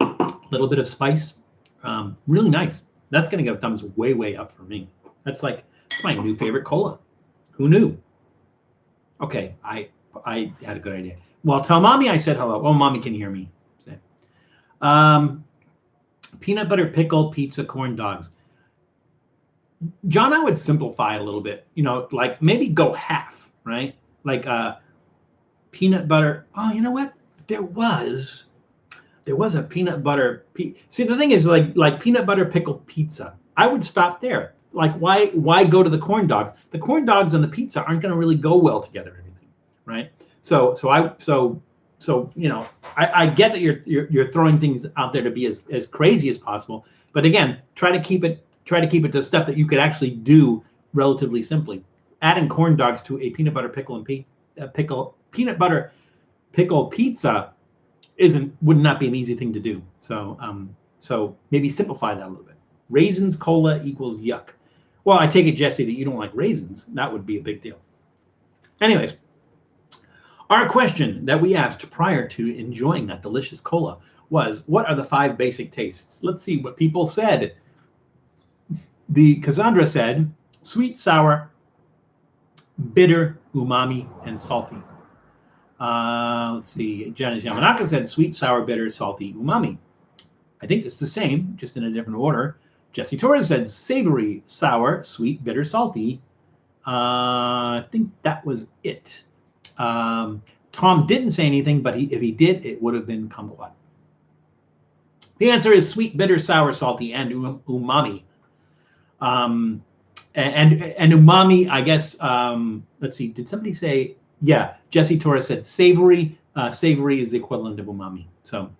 A little bit of spice. Really nice. That's gonna get a thumbs way, way up for me. That's my new favorite cola. Who knew? Okay, I had a good idea. Well, tell mommy I said hello. Oh, mommy can hear me. Peanut butter pickle pizza corn dogs. John, I would simplify a little bit. Like maybe go half, right? Like peanut butter. Oh, you know what? There was a peanut butter. See, the thing is like peanut butter pickle pizza. I would stop there. Like why go to the corn dogs? The corn dogs and the pizza aren't going to really go well together. Anything, right? So I get that you're throwing things out there to be as crazy as possible, but again, try to keep it to stuff that you could actually do relatively simply. Adding corn dogs to a peanut butter pickle and peanut butter pickle pizza would not be an easy thing to do. So maybe simplify that a little bit. Raisins cola equals yuck. Well, I take it, Jesse, that you don't like raisins. That would be a big deal. Anyways. Our question that we asked prior to enjoying that delicious cola was, what are the 5 basic tastes? Let's see what people said. The Cassandra said, sweet, sour, bitter, umami, and salty. Let's see. Janice Yamanaka said sweet, sour, bitter, salty, umami. I think it's the same, just in a different order. Jesse Torres said savory, sour, sweet, bitter, salty. I think that was it. Tom didn't say anything, but if he did, it would have been kumquat. The answer is sweet, bitter, sour, salty, and umami. And umami, I guess, let's see, did somebody say, yeah, Jesse Torres said savory. Savory is the equivalent of umami. So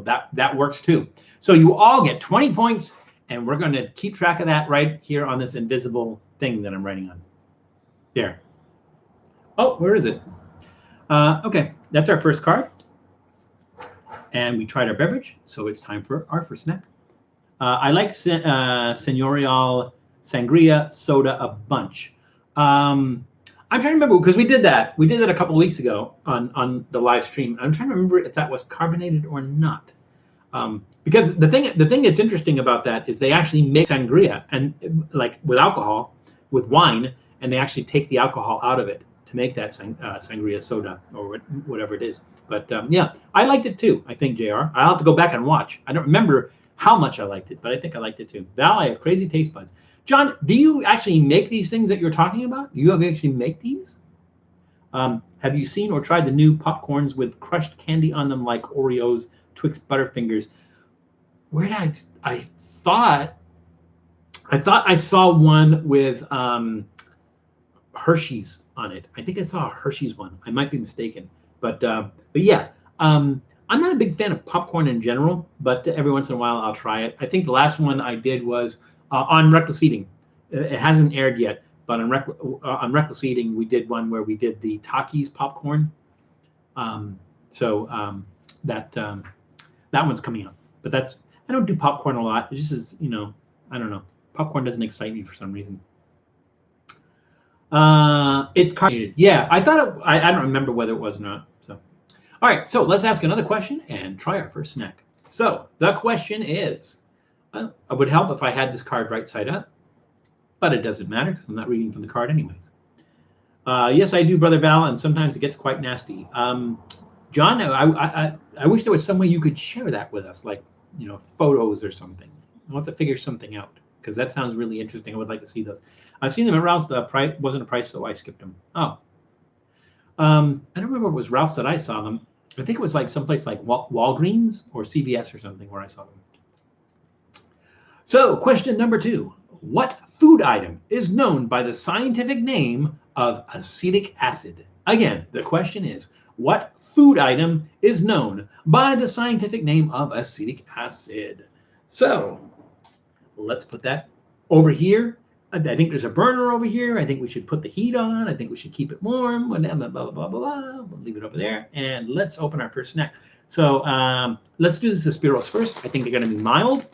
that works too. So you all get 20 points, and we're going to keep track of that right here on this invisible thing that I'm writing on. There. Oh, where is it? Okay, that's our first card. And we tried our beverage, so it's time for our first snack. I like Señorial Sangria Soda a bunch. I'm trying to remember, because we did that. We did that a couple of weeks ago on the live stream. I'm trying to remember if that was carbonated or not. Because the thing that's interesting about that is they actually make sangria and like with alcohol, with wine, and they actually take the alcohol out of it to make that sangria soda or whatever it is. But yeah, I liked it too. I think, JR. I'll have to go back and watch. I don't remember how much I liked it, but I think I liked it too. Val, I have crazy taste buds. John, do you actually make these things that you're talking about? Do you actually make these? Have you seen or tried the new popcorns with crushed candy on them like Oreos, Twix Butterfingers? Where did I thought I saw one with Hershey's on it. I think I saw a Hershey's one. I might be mistaken, but yeah, I'm not a big fan of popcorn in general, but every once in a while I'll try it. I think the last one I did was on Reckless Eating. It hasn't aired yet, but on Reckless Eating we did one where we did the Takis popcorn. That one's coming up. But I don't do popcorn a lot. It just is, I don't know. Popcorn doesn't excite me for some reason. It's carbonated. Yeah, I thought I don't remember whether it was or not. So, all right. So let's ask another question and try our first snack. So the question is, it would help if I had this card right side up, but it doesn't matter because I'm not reading from the card anyways. Yes, I do, Brother Val, and sometimes it gets quite nasty. John, I wish there was some way you could share that with us, like photos or something. I want to figure something out because that sounds really interesting. I would like to see those. I've seen them at Ralph's. The price wasn't a price, so I skipped them. Oh, I don't remember if it was Ralph's that I saw them. I think it was like someplace like Walgreens or CVS or something where I saw them. So, question number 2. What food item is known by the scientific name of acetic acid? Again, the question is, what food item is known by the scientific name of acetic acid? So, let's put that over here. I think there's a burner over here. I think we should put the heat on. I think we should keep it warm. Blah, blah, blah, blah, blah. We'll leave it over there. And let's open our first snack. So let's do the Suspiros first. I think they're going to be mild.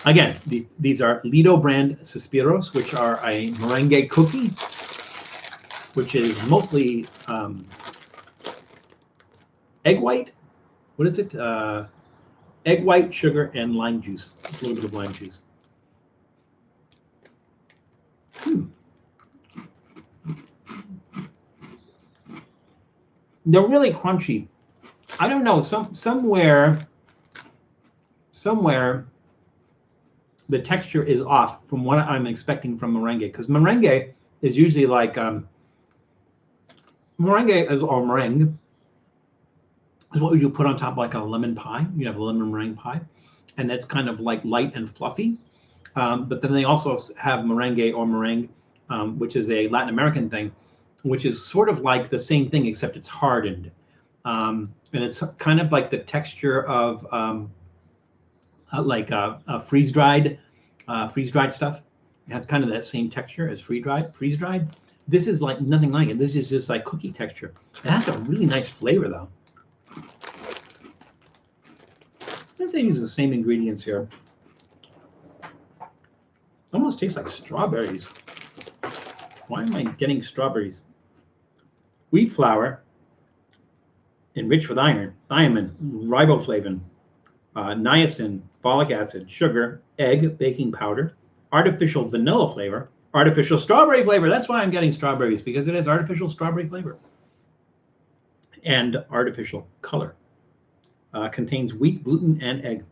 Again, these are Lido brand Suspiros, which are a meringue cookie, which is mostly egg white. What is it? Egg white, sugar, and lime juice. A little bit of lime juice. They're really crunchy. I don't know. Somewhere the texture is off from what I'm expecting from meringue, because meringue is usually like meringue is what you put on top of like a lemon pie. You have a lemon meringue pie, and that's kind of like light and fluffy. But then they also have merengue or meringue, which is a Latin American thing, which is sort of like the same thing except it's hardened, and it's kind of like the texture of freeze-dried stuff. It has kind of that same texture as freeze-dried. This is like nothing like it. This is just like cookie texture. It has a really nice flavor though. I think they use the same ingredients here. Almost tastes like strawberries. Why am I getting strawberries? wheat flour, enriched with iron, thiamine, riboflavin, niacin, folic acid, sugar, egg, baking powder, artificial vanilla flavor, artificial strawberry flavor. That's why I'm getting strawberries, because it has artificial strawberry flavor, and artificial color. Contains wheat, gluten, and egg.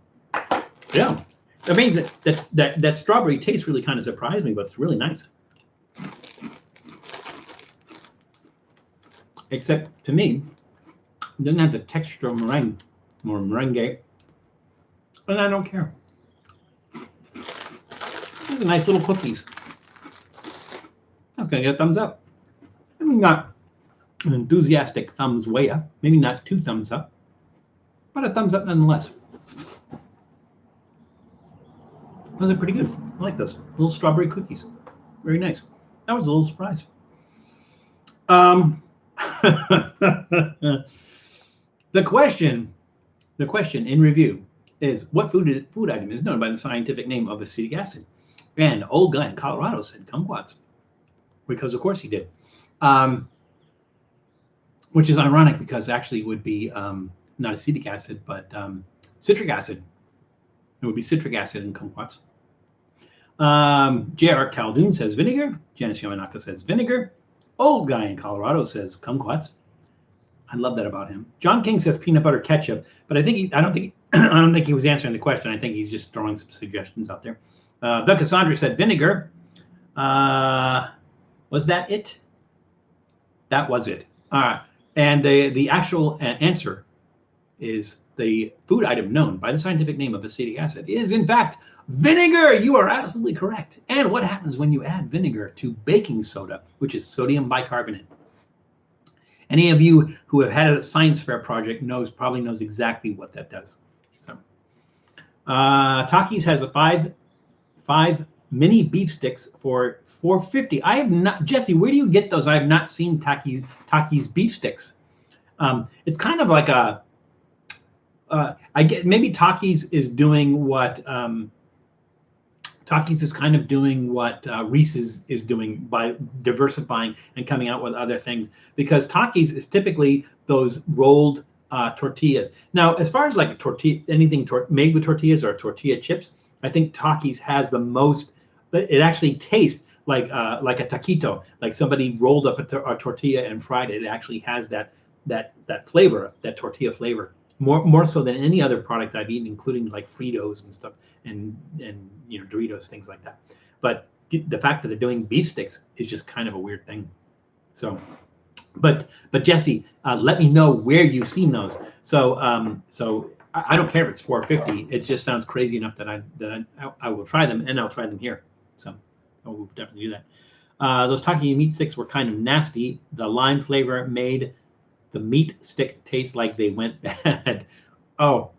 Yeah, that means that strawberry taste really kind of surprised me, but it's really nice. Except to me, it doesn't have the texture of meringue or merengue, and I don't care. These are nice little cookies. That's gonna get a thumbs up. Maybe not an enthusiastic thumbs way up, maybe not 2 thumbs up, but a thumbs up nonetheless. Those are pretty good. I like those little strawberry cookies. Very nice. That was a little surprise. The question in review is, what food item is known by the scientific name of acetic acid? And old guy in Colorado said kumquats, because of course he did. Which is ironic, because actually it would be not acetic acid, but citric acid. It would be citric acid in kumquats. J.R. Caldoun says vinegar. Janice Yamanaka says vinegar. Old guy in Colorado says kumquats. I love that about him. John King says peanut butter ketchup, but I don't think he was answering the question. I think he's just throwing some suggestions out there. The Cassandra said vinegar. Was that it? That was it. All right. And the actual answer is, the food item known by the scientific name of acetic acid is, in fact, vinegar. You are absolutely correct. And what happens when you add vinegar to baking soda, which is sodium bicarbonate? Any of you who have had a science fair project probably knows exactly what that does. So, Takis has a five mini beef sticks for $4.50. I have not, Jesse. Where do you get those? I have not seen Takis beef sticks. It's kind of like a. I get, maybe Takis is doing what. Takis is kind of doing what Reese's is doing by diversifying and coming out with other things, because Takis is typically those rolled tortillas. Now, as far as like a tortilla, anything made with tortillas or tortilla chips, I think Takis has the most. It actually tastes like a taquito, like somebody rolled up a tortilla and fried it. It actually has that flavor, that tortilla flavor. More so than any other product I've eaten, including like Fritos and stuff, and Doritos, things like that. But the fact that they're doing beef sticks is just kind of a weird thing. So, but Jesse, let me know where you've seen those. So I don't care if it's $4.50. It just sounds crazy enough that I will try them, and I'll try them here. So I will definitely do that. Those Takis meat sticks were kind of nasty. The lime flavor made the meat stick tastes like they went bad. Oh,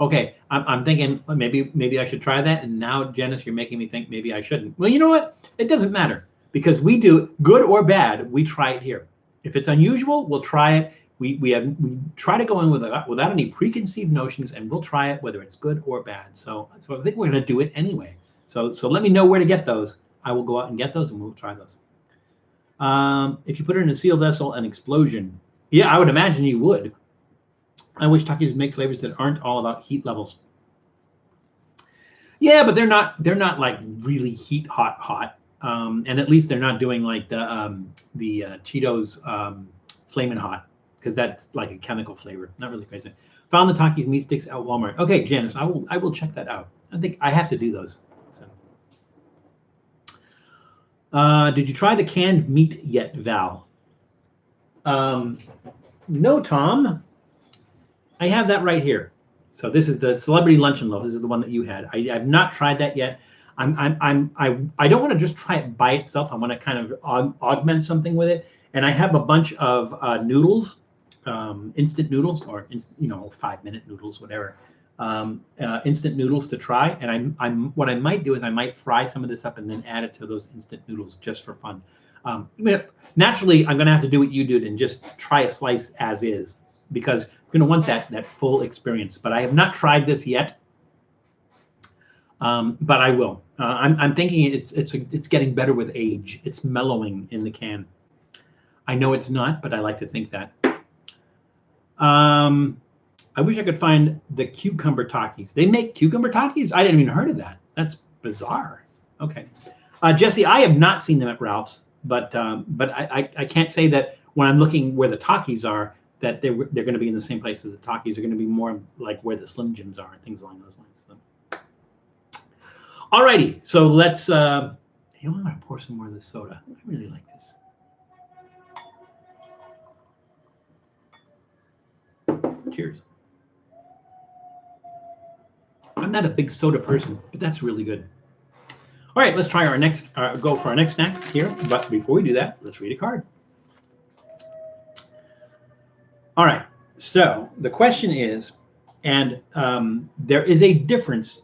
okay. I'm thinking maybe I should try that. And now, Janice, you're making me think maybe I shouldn't. Well, you know what? It doesn't matter, because we do good or bad. We try it here. If it's unusual, we'll try it. We try to go in without any preconceived notions, and we'll try it whether it's good or bad. So I think we're going to do it anyway. So let me know where to get those. I will go out and get those, and we'll try those. If you put it in a sealed vessel, an explosion. Yeah, I would imagine you would. I wish Takis would make flavors that aren't all about heat levels. Yeah, but they're not like really heat hot. And at least they're not doing like the Cheetos Flamin' Hot, because that's like a chemical flavor. Not really crazy. Found the Takis meat sticks at Walmart. Okay, Janice, I will check that out. I think I have to do those. So. Did you try the canned meat yet, Val? No, Tom. I have that right here. So this is the Celebrity Luncheon Loaf. This is the one that you had. I've not tried that yet. I don't want to just try it by itself. I want to kind of augment something with it. And I have a bunch of noodles, instant noodles, or 5-minute noodles, whatever. Instant noodles to try. And what I might do is I might fry some of this up and then add it to those instant noodles just for fun. Naturally, I'm going to have to do what you did and just try a slice as is, because you're going to want that full experience. But I have not tried this yet, but I will. I'm thinking it's getting better with age. It's mellowing in the can. I know it's not, but I like to think that. I wish I could find the cucumber Takis. They make cucumber Takis? I didn't even heard of that. That's bizarre. Okay. Jesse, I have not seen them at Ralph's, but I can't say that when I'm looking where the Takis are, that they're going to be in the same place as the Takis. Are going to be more like where the Slim Jims are and things along those lines. So. Alrighty, so let's. I'm going to pour some more of this soda. I really like this. Cheers. I'm not a big soda person, but that's really good. All right, let's try our next, go for our next snack here. But before we do that, let's read a card. All right, so the question is, and there is a difference.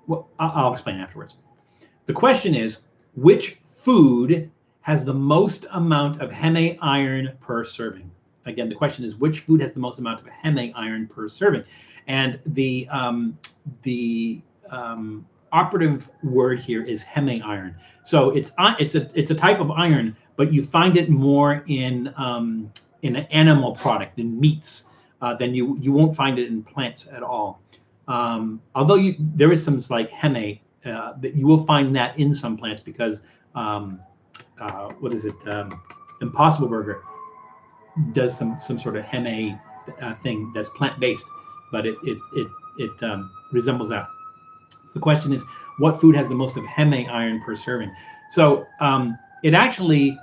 Well, I'll explain afterwards. The question is, which food has the most amount of Heme iron per serving? Again, the question is, which food has the most amount of Heme iron per serving? And the operative word here is Heme iron. So it's a type of iron, but you find it more in an animal product, in meats, then you won't find it in plants at all. Although there is some like Heme, that you will find that in some plants because what is it? Impossible Burger does some sort of Heme thing that's plant-based, but it resembles that. So the question is, what food has the most of Heme iron per serving? So it actually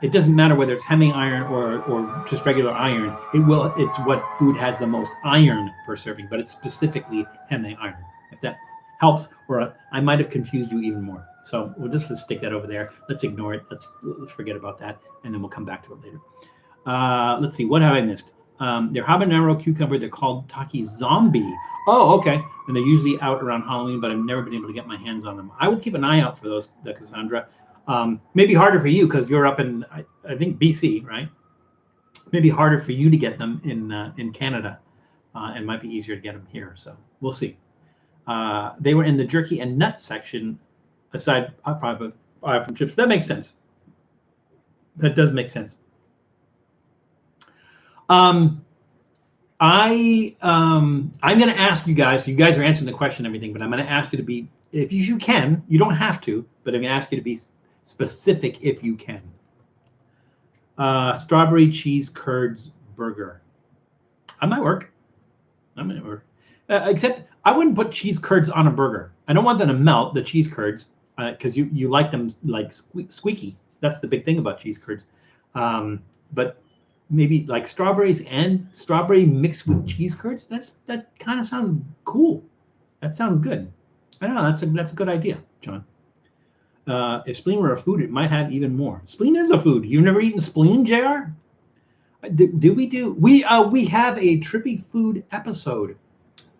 it doesn't matter whether it's Heme iron or just regular iron. It's what food has the most iron per serving, but it's specifically Heme iron. If that helps, or I might have confused you even more. So we'll just stick that over there. Let's ignore it. Let's forget about that, and then we'll come back to it later. Let's see, what have I missed? They're habanero cucumber. They're called Taki Zombie. Oh, okay. And they're usually out around Halloween, but I've never been able to get my hands on them. I will keep an eye out for those, Cassandra. Maybe harder for you because you're up in, I think, BC, right? Maybe harder for you to get them in Canada, and might be easier to get them here. So we'll see. They were in the jerky and nut section, aside from chips. That makes sense. That does make sense. I'm going to ask you guys. You guys are answering the question and everything, but I'm going to ask you to be, if you can. You don't have to, but I'm going to ask you to be specific if you can. Strawberry cheese curds burger. That might work. Except I wouldn't put cheese curds on a burger. I don't want them to melt, the cheese curds, because you like them like squeaky. That's the big thing about cheese curds. But maybe like strawberries and strawberry mixed with cheese curds. That kind of sounds cool. That sounds good. I don't know. That's a good idea, John. If spleen were a food, it might have even more. Spleen is a food. You've never eaten spleen, JR? We have a trippy food episode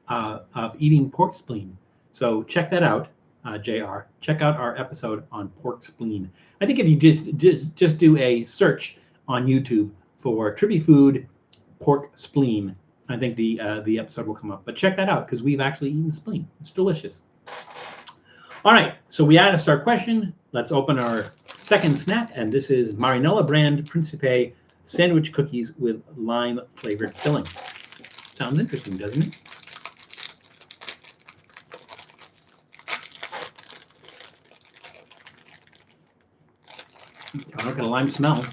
of eating pork spleen. So check that out, JR. Check out our episode on pork spleen. I think if you just do a search on YouTube for trippy food pork spleen, I think the episode will come up. But check that out because we've actually eaten spleen. It's delicious. All right, so we asked our question. Let's open our second snack, and this is Marinela brand Principe sandwich cookies with lime flavored filling. Sounds interesting, doesn't it? I like a lime smell.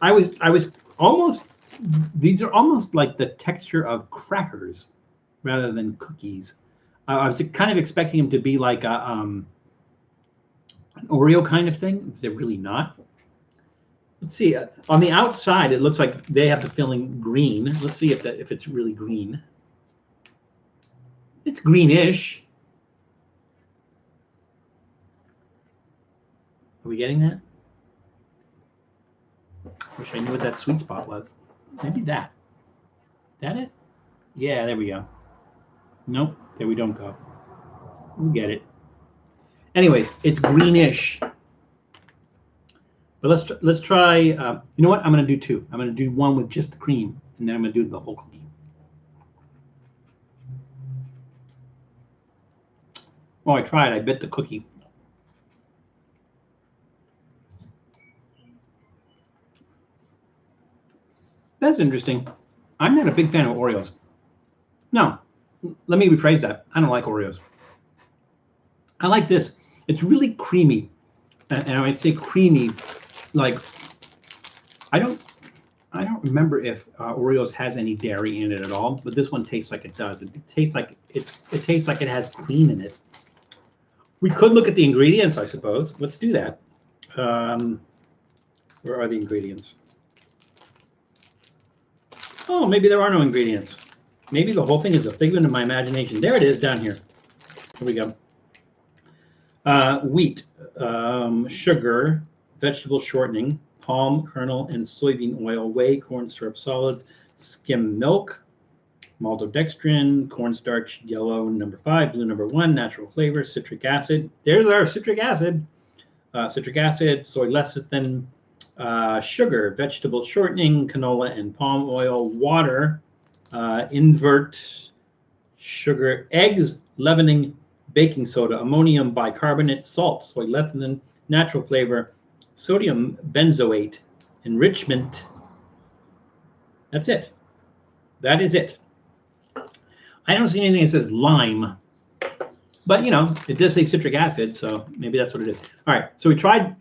I was almost, these are almost like the texture of crackers rather than cookies. I was kind of expecting them to be like an Oreo kind of thing. They're really not. Let's see. On the outside, it looks like they have the filling green. Let's see if it's really green. It's greenish. Are we getting that? Wish I knew what that sweet spot was. Maybe that. That it? Yeah, there we go. Nope, there we don't go. We get it. Anyways, it's greenish. But let's try. You know what? I'm going to do two. I'm going to do one with just the cream, and then I'm going to do the whole cookie. Oh, I tried. I bit the cookie. That's interesting. I'm not a big fan of Oreos. No, let me rephrase that. I don't like Oreos. I like this. It's really creamy. And when I say creamy, like I don't remember if Oreos has any dairy in it at all, but this one tastes like it does. It tastes like it has cream in it. We could look at the ingredients, I suppose. Let's do that. Where are the ingredients? Oh, maybe there are no ingredients. Maybe the whole thing is a figment of my imagination. There it is down here. Here we go. Wheat, sugar, vegetable shortening, palm kernel and soybean oil, whey, corn syrup solids, skim milk, maltodextrin, cornstarch, yellow number 5, blue number 1, natural flavor, citric acid. There's our citric acid. Citric acid, soy lecithin, sugar, vegetable shortening, canola and palm oil, water, invert, sugar, eggs, leavening, baking soda, ammonium bicarbonate, salt, soy lecithin, natural flavor, sodium benzoate, enrichment. That's it. That is it. I don't see anything that says lime, but you know, it does say citric acid, so maybe that's what it is. All right, so we tried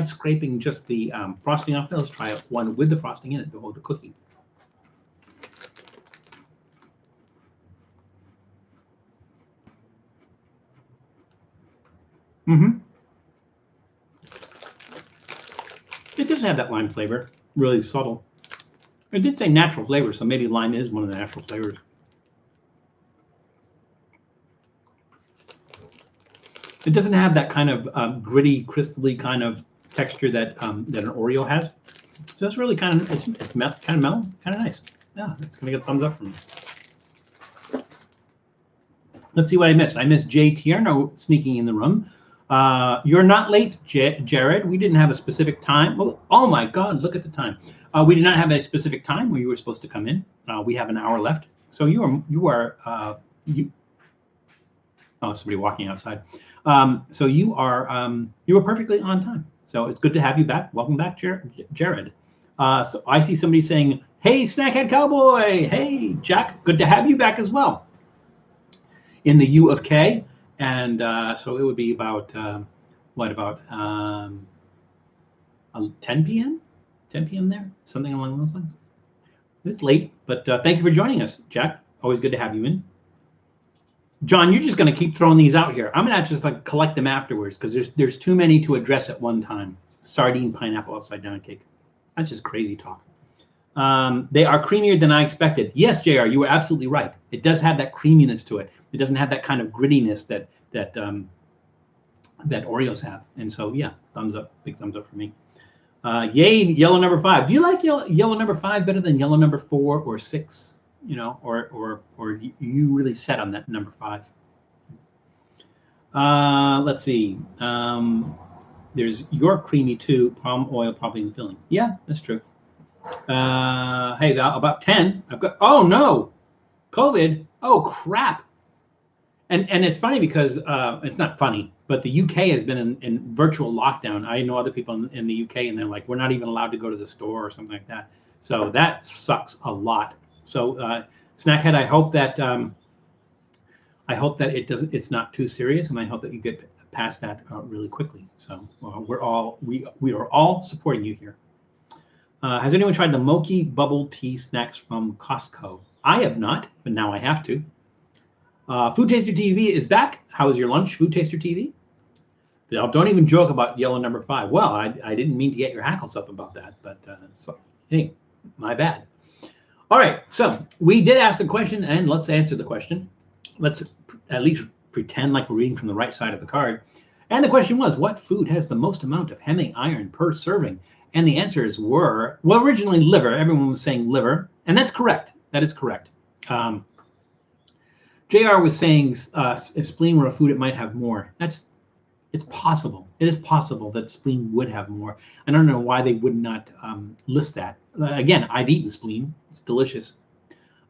scraping just the frosting off. Let's try one with the frosting in it, the cookie. Mm-hmm. It does have that lime flavor, really subtle. It did say natural flavor, so maybe lime is one of the natural flavors. It doesn't have that kind of gritty, crystally kind of texture that that an Oreo has. So it's really kind of it's kind of mellow, kind of nice. Yeah, it's gonna get a thumbs up from me. Let's see what I missed. I missed Jay Tierno sneaking in the room. You're not late, Jared. We didn't have a specific time. Oh my God, look at the time. We did not have a specific time where you were supposed to come in. We have an hour left. So you are. Oh, somebody walking outside. So you were perfectly on time. So it's good to have you back. Welcome back, Jared. So I see somebody saying, "Hey, Snackhead Cowboy. Hey, Jack. Good to have you back as well." In the U of K, and so it would be about 10 p.m. 10 p.m. there, something along those lines. It's late, but thank you for joining us, Jack. Always good to have you in. John, you're just going to keep throwing these out here. I'm going to just like collect them afterwards because there's too many to address at one time. Sardine, pineapple, upside down cake. That's just crazy talk. They are creamier than I expected. Yes, JR, you were absolutely right. It does have that creaminess to it. It doesn't have that kind of grittiness that Oreos have. And so, yeah, thumbs up, big thumbs up for me. Yay, yellow number 5. Do you like yellow number 5 better than yellow number 4 or 6? You know, or you really set on that number 5? Let's see. There's your creamy too. Palm oil probably in the filling. Yeah, that's true. Hey, about 10. I've got. Oh no, COVID. Oh crap. And it's funny because it's not funny, but the UK has been in virtual lockdown. I know other people in the UK, and they're like, we're not even allowed to go to the store or something like that. So that sucks a lot. So Snackhead, I hope that it's not too serious, and I hope that you get past that really quickly. So we are all supporting you here. Has anyone tried the Moki bubble tea snacks from Costco? I have not, but now I have to. Food Taster TV is back. How was your lunch, Food Taster TV? Don't even joke about yellow number 5. Well, I didn't mean to get your hackles up about that, but so hey, my bad. All right, so we did ask the question, and let's answer the question. Let's at least pretend like we're reading from the right side of the card. And the question was, what food has the most amount of Heme iron per serving? And the answers were, well, originally liver. Everyone was saying liver, and that's correct. That is correct. JR was saying if spleen were a food, it might have more. It's possible. It is possible that spleen would have more. I don't know why they would not list that. Again, I've eaten spleen. It's delicious.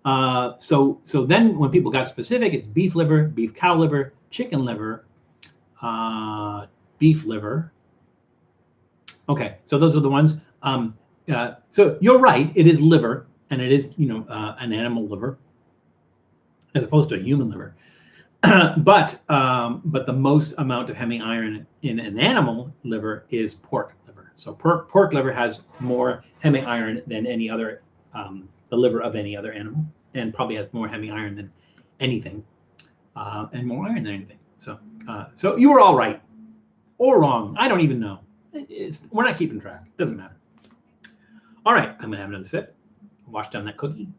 So then when people got specific, it's beef liver, beef cow liver, chicken liver, beef liver. Okay, so those are the ones. So you're right. It is liver, and it is an animal liver as opposed to a human liver. but the most amount of heme iron in an animal liver is pork liver. So pork liver has more heme iron than any other, the liver of any other animal, and probably has more heme iron than anything, and more iron than anything. So you were all right or wrong. I don't even know. We're not keeping track. It doesn't matter. All right, I'm gonna have another sip. Wash down that cookie.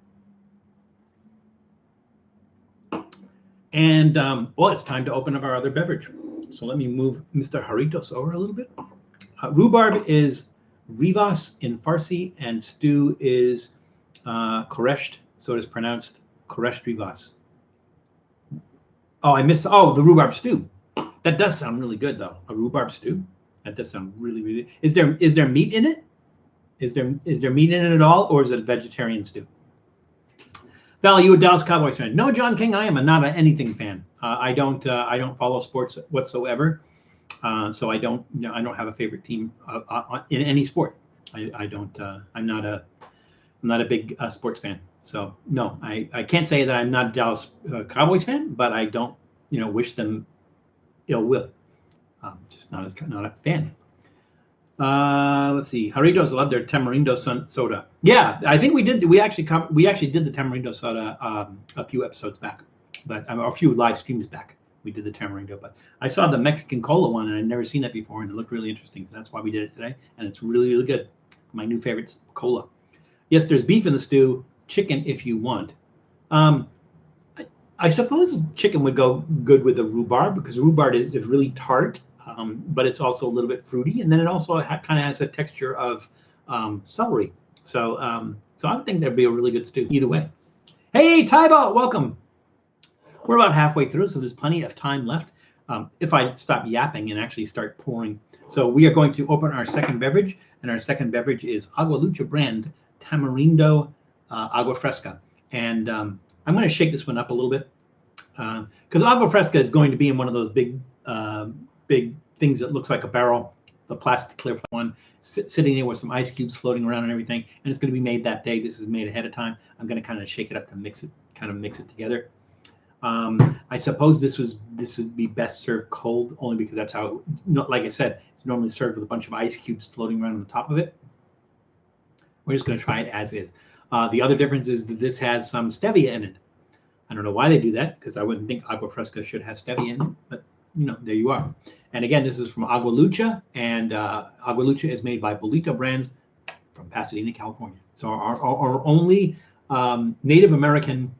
And well, it's time to open up our other beverage. So let me move Mr. Jarritos over a little bit. Rhubarb is rivas in Farsi, and stew is koresht. So it is pronounced koresht rivas. Oh, I missed. Oh, the rhubarb stew. That does sound really good, though. A rhubarb stew. That does sound really, really. Is there meat in it? Is there meat in it at all, or is it a vegetarian stew? Val, you a Dallas Cowboys fan? No, John King, I am not an anything fan. I don't follow sports whatsoever, so I don't have a favorite team in any sport. I'm not a big sports fan. So no, I can't say that I'm not a Dallas Cowboys fan, but I don't wish them ill will. Just not a fan. Let's see. Jarritos love their Tamarindo Soda. Yeah, I think we did. We actually did the Tamarindo Soda a few episodes back, but a few live streams back. We did the Tamarindo, but I saw the Mexican Cola one, and I'd never seen that before, and it looked really interesting. So that's why we did it today, and it's really, really good. My new favorite's cola. Yes, there's beef in the stew. Chicken, if you want. I suppose chicken would go good with the rhubarb because rhubarb is really tart. But it's also a little bit fruity, and then it also kind of has a texture of celery. So I would think that'd be a really good stew either way. Hey, Taiba, welcome. We're about halfway through, so there's plenty of time left. If I stop yapping and actually start pouring. So we are going to open our second beverage, and our second beverage is Agua Lucha brand Tamarindo Agua Fresca. And I'm going to shake this one up a little bit because Agua Fresca is going to be in one of those big things that looks like a barrel, the plastic clear one, sitting there with some ice cubes floating around and everything. And it's going to be made that day. This is made ahead of time. I'm going to kind of shake it up to mix it together. I suppose this would be best served cold, only because that's how, like I said, it's normally served with a bunch of ice cubes floating around on the top of it. We're just going to try it as is. The other difference is that this has some stevia in it. I don't know why they do that, because I wouldn't think Agua Fresca should have stevia in it, but there you are. And again, this is from Agua Lucha, and Agua Lucha is made by Bolito Brands from Pasadena, California. So our only Native American,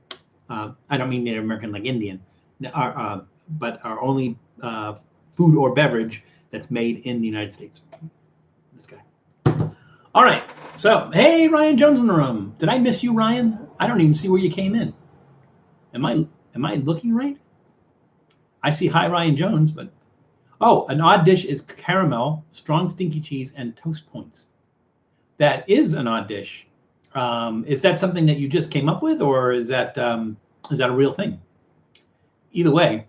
I don't mean Native American like Indian, but our only food or beverage that's made in the United States. This guy. All right. So, hey, Ryan Jones in the room. Did I miss you, Ryan? I don't even see where you came in. Am I looking right? I see hi Ryan Jones, but an odd dish is caramel, strong stinky cheese, and toast points. That is an odd dish. Is that something that you just came up with, or is that a real thing? Either way,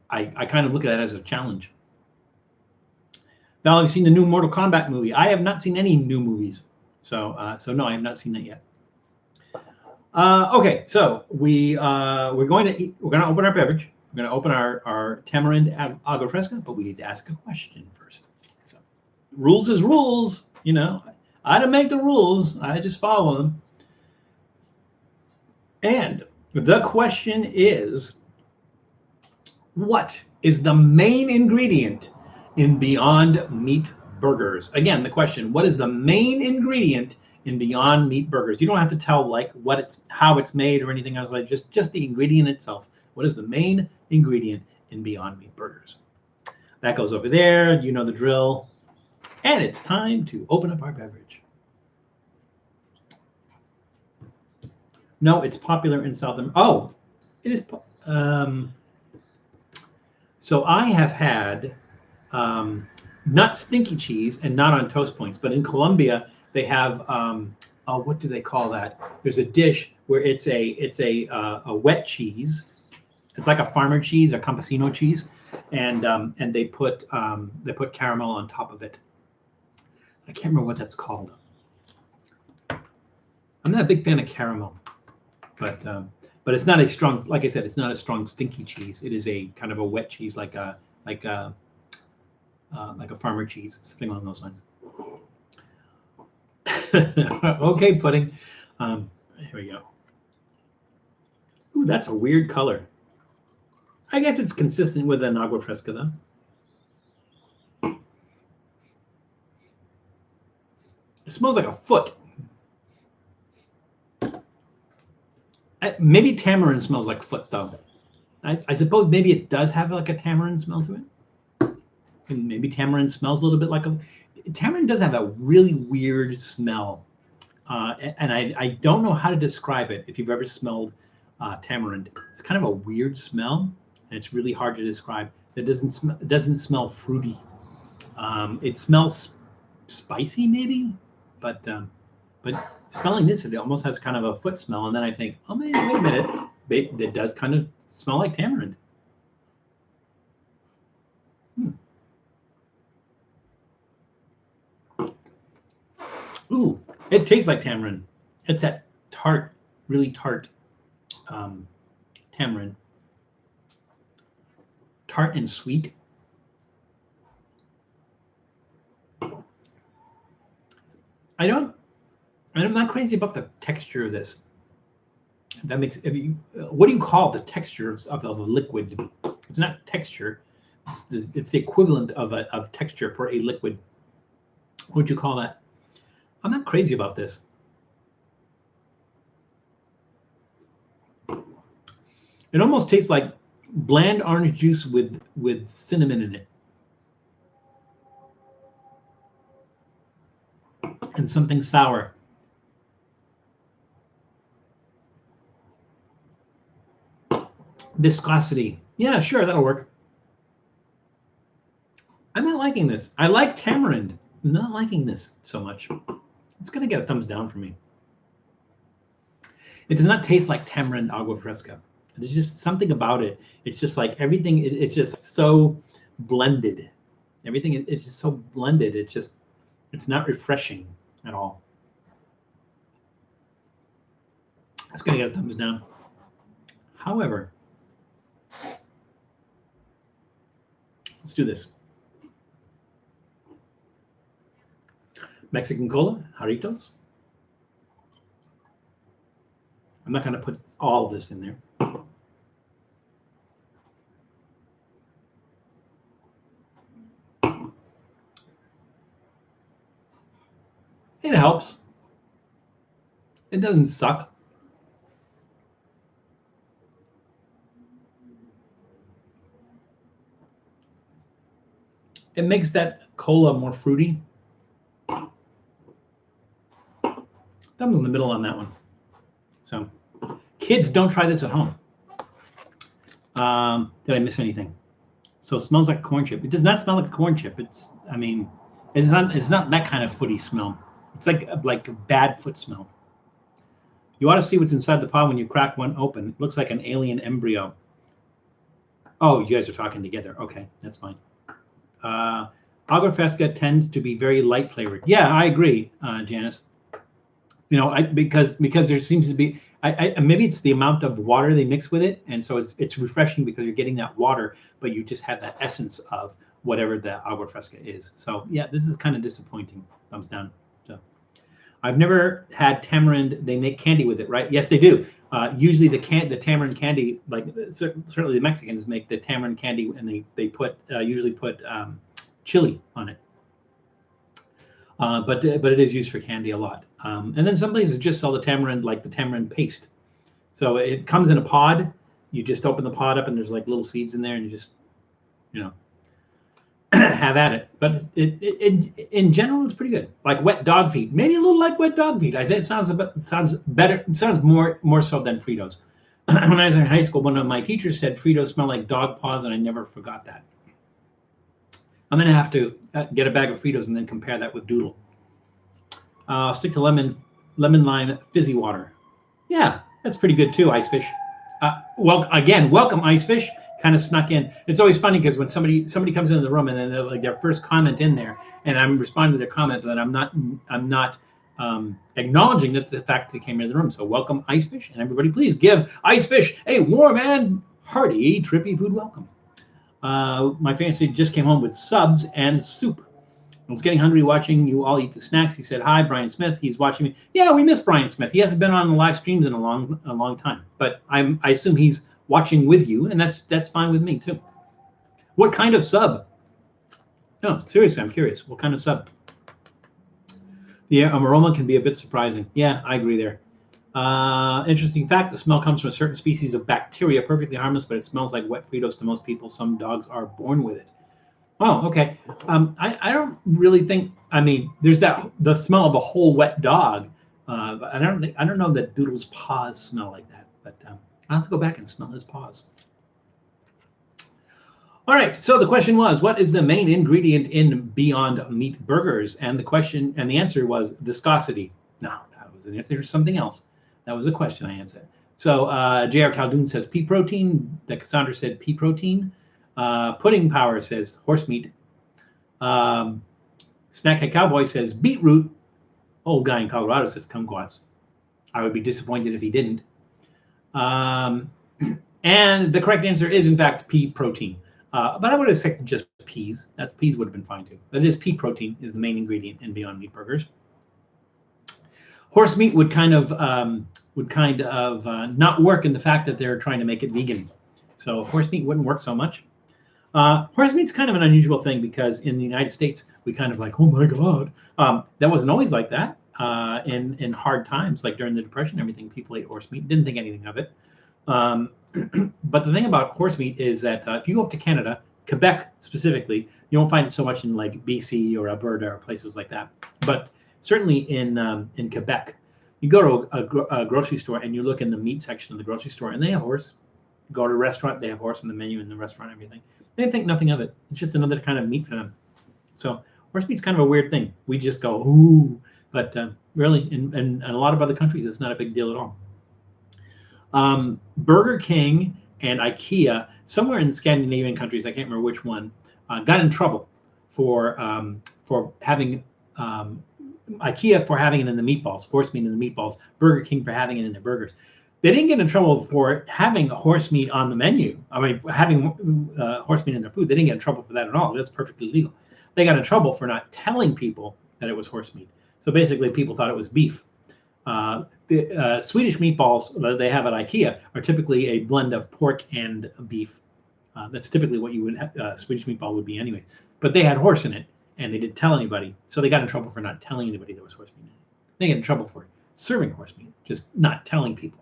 I kind of look at that as a challenge. Val, have you seen the new Mortal Kombat movie? I have not seen any new movies, so no, I have not seen that yet. Okay, so we're going to open our beverage. We're going to open our Tamarind Agua Fresca, but we need to ask a question first. So, rules is rules, I don't make the rules. I just follow them. And the question is, what is the main ingredient in Beyond Meat burgers? Again, the question, what is the main ingredient in Beyond Meat burgers? You don't have to tell how it's made or anything else, like just the ingredient itself. What is the main ingredient in Beyond Meat burgers? That goes over there. You know the drill. And it's time to open up our beverage. No, it's popular in South America. Oh, it is. So I have had not stinky cheese and not on toast points, but in Colombia they have what do they call that? There's a dish where it's a wet cheese. It's like a farmer cheese, a campesino cheese, and they put caramel on top of it. I can't remember what that's called. I'm not a big fan of caramel, but it's not a strong, like I said, it's not a strong stinky cheese. It is a kind of a wet cheese, like a farmer cheese, something along those lines. Okay, pudding. Here we go. Ooh, that's a weird color. I guess it's consistent with an agua fresca, though. It smells like a foot. Maybe tamarind smells like foot, though. I suppose maybe it does have like a tamarind smell to it. And maybe tamarind smells a little bit like a... Tamarind does have a really weird smell. And I don't know how to describe it if you've ever smelled tamarind. It's kind of a weird smell, and it's really hard to describe. It doesn't smell fruity. It smells spicy, maybe, but smelling this, it almost has kind of a foot smell. And then I think, oh man, wait a minute, it does kind of smell like tamarind. Ooh, it tastes like tamarind. It's that tart, really tart tamarind. Tart and sweet. I'm not crazy about the texture of this. That makes, what do you call the texture of a liquid? It's not texture. It's the equivalent of texture for a liquid. What would you call that? I'm not crazy about this. It almost tastes like bland orange juice with cinnamon in it. And something sour. Viscosity. Yeah, sure, that'll work. I'm not liking this. I like tamarind. I'm not liking this so much. It's going to get a thumbs down for me. It does not taste like tamarind agua fresca. There's just something about it. It's just like everything, it's just so blended. Everything is just so blended. It's not refreshing at all. It's going to get a thumbs down. However, let's do this. Mexican Cola, Jarritos. I'm not going to put all of this in there. It helps. It doesn't suck. It makes that cola more fruity. Thumbs in the middle on that one. So, kids, don't try this at home. Did I miss anything? So it smells like corn chip. It does not smell like a corn chip. It's not that kind of footy smell. It's like a bad foot smell. You ought to see what's inside the pod when you crack one open. It looks like an alien embryo. Oh, you guys are talking together. Okay, that's fine. Agua fresca tends to be very light flavored. Yeah, I agree, Janice. You know, because there seems to be, maybe it's the amount of water they mix with it, and so it's refreshing because you're getting that water, but you just have that essence of whatever the agua fresca is. So yeah, this is kind of disappointing. Thumbs down. So I've never had tamarind. They make candy with it, right? Yes, they do. Usually the tamarind candy, like certainly the Mexicans make the tamarind candy, and they usually put chili on it. But it is used for candy a lot. And then some places just sell the tamarind, like the tamarind paste. So it comes in a pod. You just open the pod up, and there's like little seeds in there, and you just, have at it. But in general, it's pretty good. Like wet dog feet, maybe a little like wet dog feet. I think it sounds better. It sounds more so than Fritos. When I was in high school, one of my teachers said Fritos smell like dog paws, and I never forgot that. I'm going to have to get a bag of Fritos and then compare that with Doodle. Stick to lemon lime fizzy water. Yeah, that's pretty good too, Icefish. Welcome, Icefish. Kind of snuck in. It's always funny because when somebody comes into the room and then they're like their first comment in there, and I'm responding to their comment, but I'm not acknowledging that the fact that they came into the room. So welcome, Icefish, and everybody, please give Icefish a warm and hearty Trippy Food welcome. My fancy just came home with subs and soup. I was getting hungry watching you all eat the snacks. He said, hi, Brian Smith. He's watching me. Yeah, we miss Brian Smith. He hasn't been on the live streams in a long time. But I assume he's watching with you, and that's fine with me, too. What kind of sub? No, seriously, I'm curious. What kind of sub? The aroma can be a bit surprising. Yeah, I agree there. Interesting fact, the smell comes from a certain species of bacteria, perfectly harmless, but it smells like wet Fritos to most people. Some dogs are born with it. Oh, okay. I don't really think. I mean, there's the smell of a whole wet dog. I don't know that Doodle's paws smell like that. But I'll have to go back and smell his paws. All right. So the question was, what is the main ingredient in Beyond Meat burgers? And the answer was viscosity. No, that was the answer. Something else. That was a question I answered. So J.R. Caldoun says pea protein. The Cassandra said pea protein. Pudding Power says horse meat. Snackhead Cowboy says beetroot. Old guy in Colorado says kumquats. I would be disappointed if he didn't. And the correct answer is, in fact, pea protein. But I would have expected just peas. Peas would have been fine, too. That is, pea protein is the main ingredient in Beyond Meat burgers. Horse meat would kind of not work in the fact that they're trying to make it vegan. So horse meat wouldn't work so much. Horse meat's kind of an unusual thing because in the United States, we kind of like, oh my God. That wasn't always like that. In hard times, like during the Depression and everything, people ate horse meat, didn't think anything of it. But the thing about horse meat is that if you go up to Canada, Quebec specifically, you won't find it so much in like BC or Alberta or places like that. But certainly in Quebec, you go to a grocery store and you look in the meat section of the grocery store and they have horse. You go to a restaurant, they have horse on the menu in the restaurant, everything. They think nothing of it. It's just another kind of meat for them. So horse meat's kind of a weird thing. We just go, ooh. But really, in a lot of other countries, it's not a big deal at all. Burger King and IKEA, somewhere in the Scandinavian countries, I can't remember which one, got in trouble for having IKEA for having it in the meatballs, horse meat in the meatballs, Burger King for having it in their burgers. They didn't get in trouble for having horse meat on the menu. I mean, having horse meat in their food. They didn't get in trouble for that at all. That's perfectly legal. They got in trouble for not telling people that it was horse meat. So basically, people thought it was beef. The Swedish meatballs that they have at IKEA are typically a blend of pork and beef. That's typically what you would Swedish meatball would be anyway. But they had horse in it, and they didn't tell anybody. So they got in trouble for not telling anybody there was horse meat in it. They get in trouble for serving horse meat, just not telling people.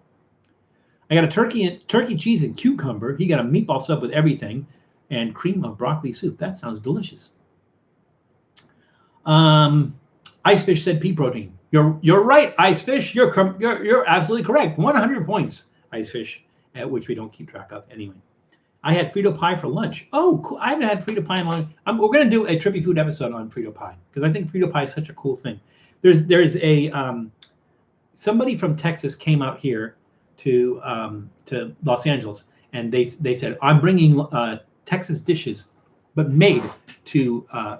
I got a turkey cheese and cucumber. He got a meatball sub with everything, and cream of broccoli soup. That sounds delicious. Icefish said pea protein. You're right, Icefish. You're absolutely correct. 100 points, Icefish, which we don't keep track of anyway. I had Frito pie for lunch. Oh, cool. I haven't had Frito pie in long. We're going to do a Trippy Food episode on Frito pie because I think Frito pie is such a cool thing. There's a somebody from Texas came out here to Los Angeles, and they said, I'm bringing Texas dishes, but made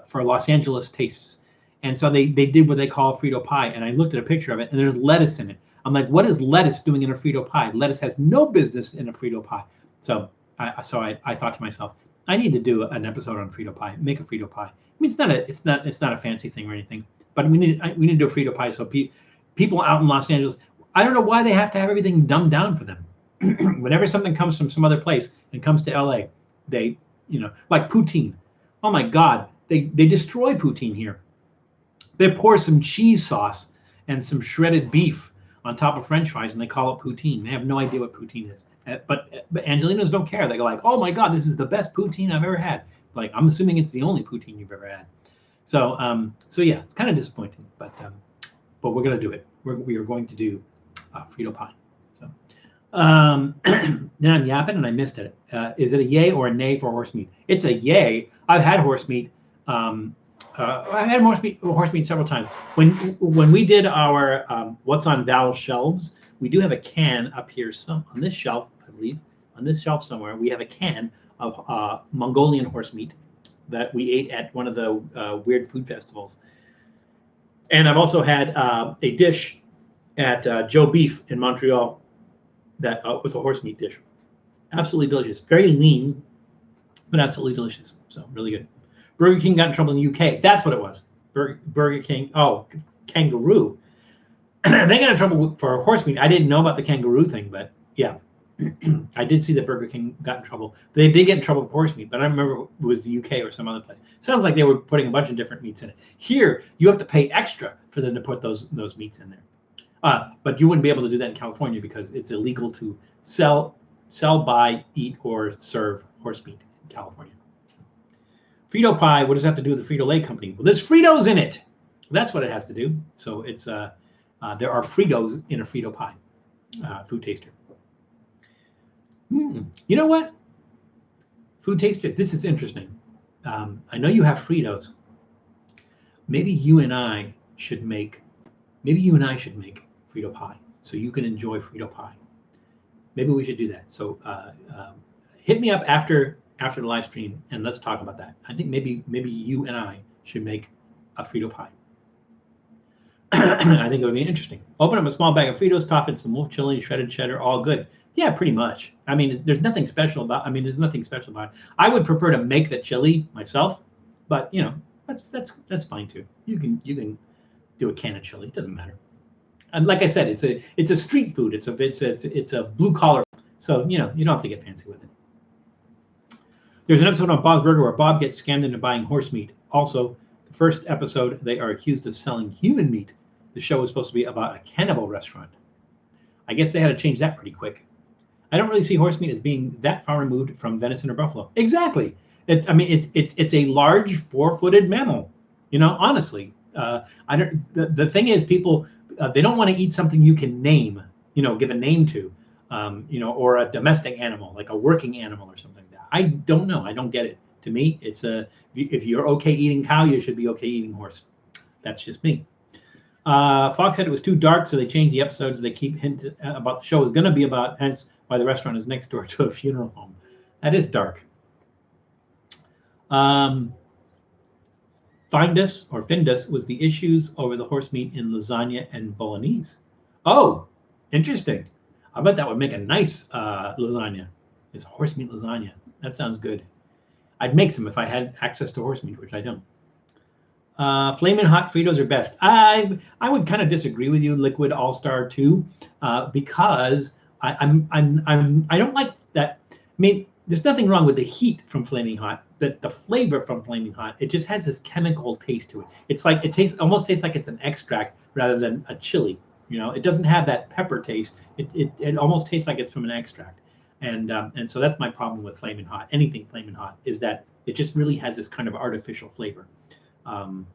for Los Angeles tastes. And so they did what they call Frito pie, and I looked at a picture of it, and there's lettuce in it. I'm like, what is lettuce doing in a Frito pie? Lettuce has no business in a Frito pie. So I thought to myself, I need to do an episode on Frito pie, make a Frito pie. I mean, it's not a fancy thing or anything, but we need to do a Frito pie so people out in Los Angeles. I don't know why they have to have everything dumbed down for them. Whenever something comes from some other place and comes to LA, they, like poutine. Oh my God, they destroy poutine here. They pour some cheese sauce and some shredded beef on top of French fries, and they call it poutine. They have no idea what poutine is. But Angelinos don't care. They go like, oh my God, this is the best poutine I've ever had. Like, I'm assuming it's the only poutine you've ever had. So yeah, it's kind of disappointing, but we're gonna do it. We are going to do Frito pie. So then I'm yapping and I missed it. Is it a yay or a nay for horse meat? It's a yay. I've had horse meat. I've had horse meat several times. When we did our What's on Val's shelves, we do have a can up here on this shelf, I believe, on this shelf somewhere. We have a can of Mongolian horse meat that we ate at one of the weird food festivals. And I've also had a dish at Joe Beef in Montreal that was a horse meat dish. Absolutely delicious. Very lean, but absolutely delicious. So really good. Burger King got in trouble in the UK. That's what it was. Burger King. Oh, kangaroo. They got in trouble for horse meat. I didn't know about the kangaroo thing, but yeah. I did see that Burger King got in trouble. They did get in trouble with horse meat, but I remember it was the UK or some other place. Sounds like they were putting a bunch of different meats in it. Here, you have to pay extra for them to put those meats in there. But you wouldn't be able to do that in California because it's illegal to sell, buy, eat, or serve horse meat in California. Frito pie, what does that have to do with the Frito-Lay company? Well, there's Fritos in it. That's what it has to do. So it's there are Fritos in a Frito pie. Food taster. You know what? Food taster, this is interesting. I know you have Fritos. Maybe you and I should make Frito pie so you can enjoy Frito pie. Maybe we should do that. So hit me up after the live stream and let's talk about that. I think maybe you and I should make a Frito pie. I think it would be interesting. Open up a small bag of Fritos, toss in some wolf chili, shredded cheddar, all good. Yeah, pretty much. I mean, there's nothing special about. It. I would prefer to make the chili myself, but you know, that's fine too. You can do a can of chili. It doesn't matter. And like I said, it's a street food. It's a blue collar. So you know, you don't have to get fancy with it. There's an episode on Bob's Burger where Bob gets scammed into buying horse meat. Also, the first episode, they are accused of selling human meat. The show was supposed to be about a cannibal restaurant. I guess they had to change that pretty quick. I don't really see horse meat as being that far removed from venison or buffalo. Exactly. It's a large 4-footed mammal. You know, honestly, the thing is, people they don't want to eat something you can name. You know, give a name to. You know, or a domestic animal like a working animal or something like that. I don't know. I don't get it. To me, it's if you're okay eating cow, you should be okay eating horse. That's just me. Fox said it was too dark, so they changed the episodes. They keep hinting about the show is going to be about, hence why the restaurant is next door to a funeral home. That is dark. Findus was the issues over the horse meat in lasagna and bolognese. Oh, interesting. I bet that would make a nice lasagna. It's horse meat lasagna. That sounds good. I'd make some if I had access to horse meat, which I don't. Flamin' hot Fritos are best. I would kind of disagree with you, Liquid All Star 2, because I don't like that. I mean, there's nothing wrong with the heat from Flaming Hot, but the flavor from Flaming Hot, it just has this chemical taste to it. It's like almost tastes like it's an extract rather than a chili. You know, it doesn't have that pepper taste. It almost tastes like it's from an extract. And so that's my problem with Flamin' Hot. Anything Flamin' Hot is that it just really has this kind of artificial flavor.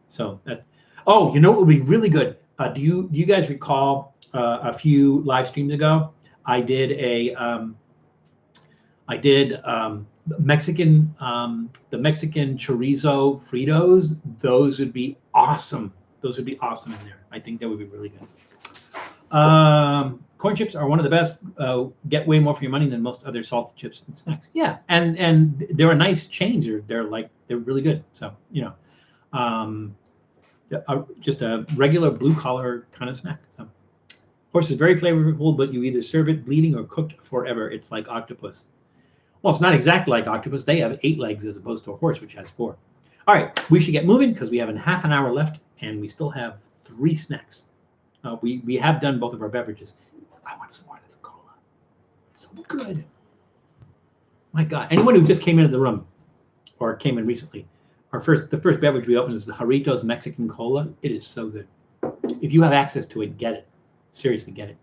So that. Oh, you know what would be really good? Do you guys recall a few live streams ago? I did Mexican the Mexican chorizo Fritos. Those would be awesome. Those would be awesome in there. I think that would be really good. Corn chips are one of the best. Get way more for your money than most other salted chips and snacks. Yeah, and they're a nice change. They're really good. So you know, just a regular blue collar kind of snack. So, horse is very flavorful, but you either serve it bleeding or cooked forever. It's like octopus. Well, it's not exactly like octopus. They have 8 legs as opposed to a horse, which has 4. All right, we should get moving because we have half an hour left, and we still have 3 snacks. We have done both of our beverages. I want some more of this cola. It's so good. My God, anyone who just came into the room or came in recently, the first beverage we opened is the Jarritos MXCN Cola. It is so good. If you have access to it, get it. Seriously, get it.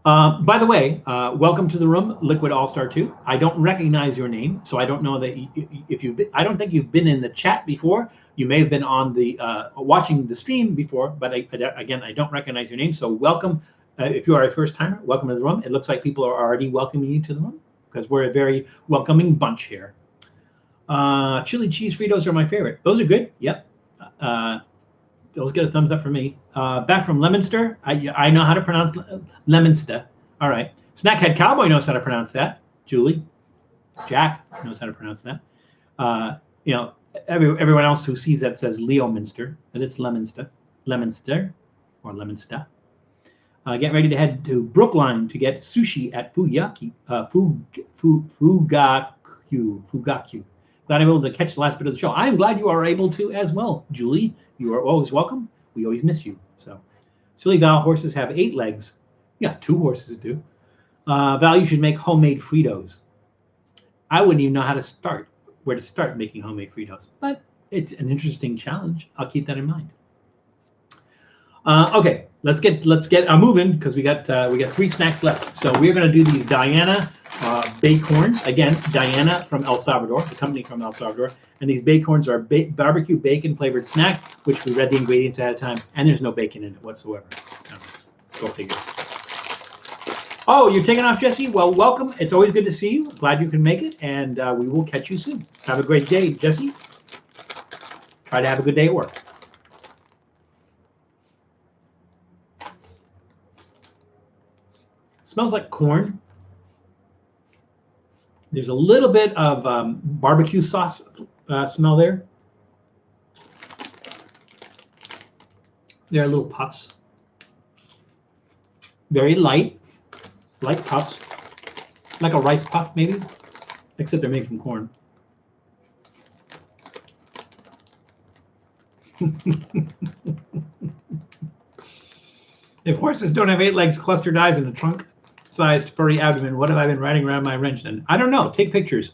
By the way, welcome to the room, Liquid All Star 2. I don't recognize your name, so I don't know that I don't think you've been in the chat before. You may have been on the watching the stream before, but again, I don't recognize your name. So welcome. If you are a first timer, welcome to the room. It looks like people are already welcoming you to the room because we're a very welcoming bunch here. Chili cheese Fritos are my favorite. Those are good. Yep. Those get a thumbs up for me. Back from Lemonster. I know how to pronounce Lemonster. All right. Snackhead Cowboy knows how to pronounce that. Julie. Jack knows how to pronounce that. You know, everyone else who sees that says Leominster, that it's Lemonster, or Lemonster. Get ready to head to Brookline to get sushi at Fugaku. Glad I'm able to catch the last bit of the show. I'm glad you are able to as well, Julie. You are always welcome. We always miss you. So, Silly Val, horses have 8 legs. Yeah, 2 horses do. Val, you should make homemade Fritos. I wouldn't even know where to start making homemade Fritos, but it's an interesting challenge. I'll keep that in mind. Okay, let's get moving because we got 3 snacks left. So we're going to do these Diana Bacorns. Again, Diana from El Salvador, the company from El Salvador. And these Bacorns are barbecue bacon flavored snack, which we read the ingredients ahead of time, and there's no bacon in it whatsoever. Go figure. Oh, you're taking off, Jesse? Well, welcome. It's always good to see you. Glad you can make it, and we will catch you soon. Have a great day, Jesse. Try to have a good day at work. Smells like corn. There's a little bit of barbecue sauce smell there. There are little puffs. Very light puffs. Like a rice puff, maybe, except they're made from corn. If horses don't have 8 legs, clustered eyes, and a trunk-sized furry abdomen, what have I been riding around my wrench in? I don't know. Take pictures.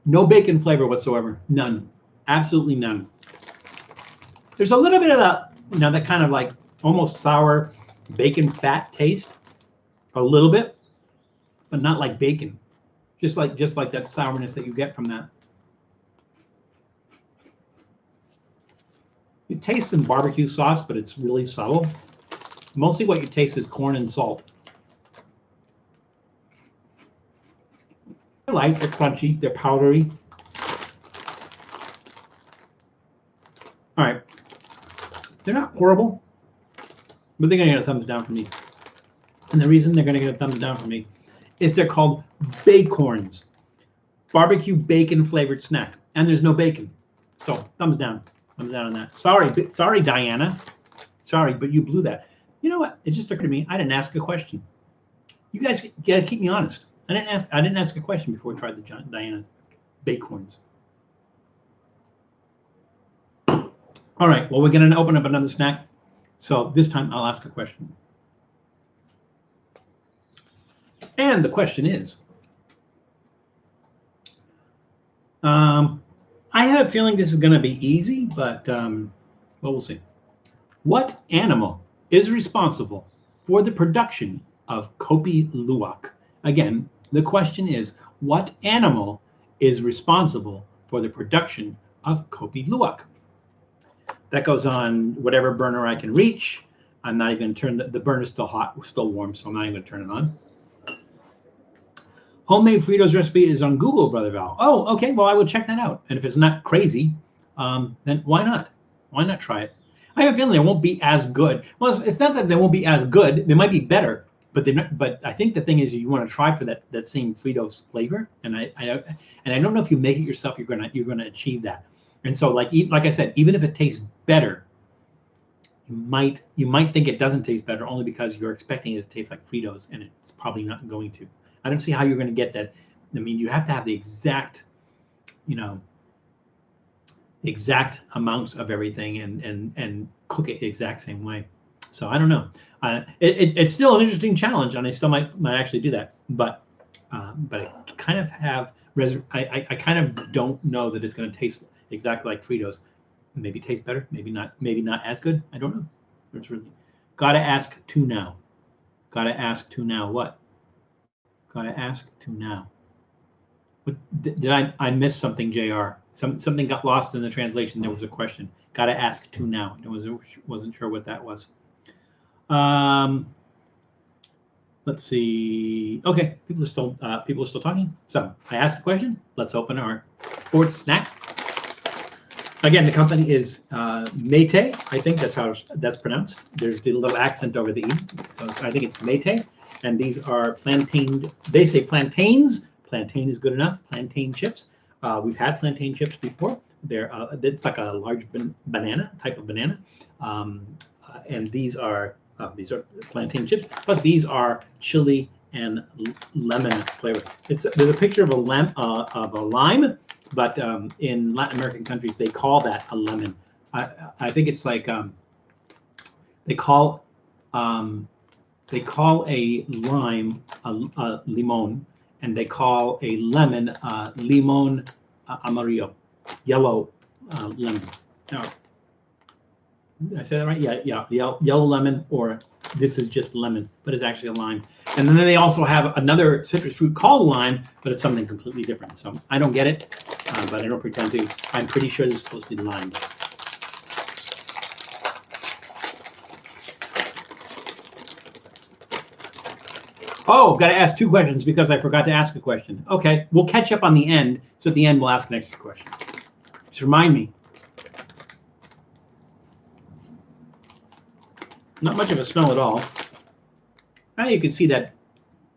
No bacon flavor whatsoever. None. Absolutely none. There's a little bit of that, that kind of like almost sour bacon fat taste. A little bit, but not like bacon. Just like that sourness that you get from that. You taste some barbecue sauce, but it's really subtle. Mostly what you taste is corn and salt. They're light, they're crunchy, they're powdery. All right. They're not horrible, but they're going to get a thumbs down from me. And the reason they're going to get a thumbs down from me is they're called Bacorns, barbecue bacon flavored snack, and there's no bacon. So thumbs down on that. Sorry, Diana. Sorry, but you blew that. You know what? It just occurred to me. I didn't ask a question. You guys gotta keep me honest. I didn't ask a question before we tried the Diana Bacorns. All right. Well, we're gonna open up another snack. So this time I'll ask a question. And the question is, I have a feeling this is going to be easy, but well, we'll see. What animal is responsible for the production of Kopi Luak? Again, the question is, what animal is responsible for the production of Kopi Luak? That goes on whatever burner I can reach. I'm not even going to turn the burner's still hot, still warm, so I'm not even going to turn it on. Homemade Fritos recipe is on Google, Brother Val. Oh, okay. Well, I will check that out. And if it's not crazy, then why not? Why not try it? I have a feeling they won't be as good. Well, it's not that they won't be as good. They might be better, but they're not. But I think the thing is, you want to try for that same Fritos flavor. And I don't know if you make it yourself, you're gonna achieve that. And so, like I said, even if it tastes better, you might think it doesn't taste better only because you're expecting it to taste like Fritos, and it's probably not going to. I don't see how you're going to get that. I mean, you have to have the exact, exact amounts of everything and cook it the exact same way. So I don't know. It's still an interesting challenge, and I still might actually do that. But I kind of have I kind of don't know that it's going to taste exactly like Fritos. Maybe taste better, maybe not as good. I don't know. It's really gotta ask to now. Gotta ask to now what? Gotta ask to now. What did I miss something, JR? Something got lost in the translation. There was a question. Gotta ask to now. I wasn't sure what that was. Let's see. Okay, people are still talking. So I asked the question. Let's open our fourth snack. Again, the company is Mayte. I think that's how that's pronounced. There's the little accent over the E. So I think it's Mayte. And these are plantain. They say plantains. Plantain is good enough. Plantain chips. We've had plantain chips before. It's like a large banana type of banana. And these are plantain chips, but these are chili and lemon flavor. There's a picture of a lime, but in Latin American countries they call that a lemon. I think it's like they call a lime a limon, and they call a lemon limon amarillo, yellow lemon. Now, did I say that right? Yeah, yellow lemon, or this is just lemon, but it's actually a lime. And then they also have another citrus fruit called lime, but it's something completely different. So I don't get it, but I don't pretend to. I'm pretty sure this is supposed to be lime. Oh, got to ask 2 questions because I forgot to ask a question. Okay, we'll catch up on the end. So at the end, we'll ask an extra question. Just remind me. Not much of a smell at all. Now you can see that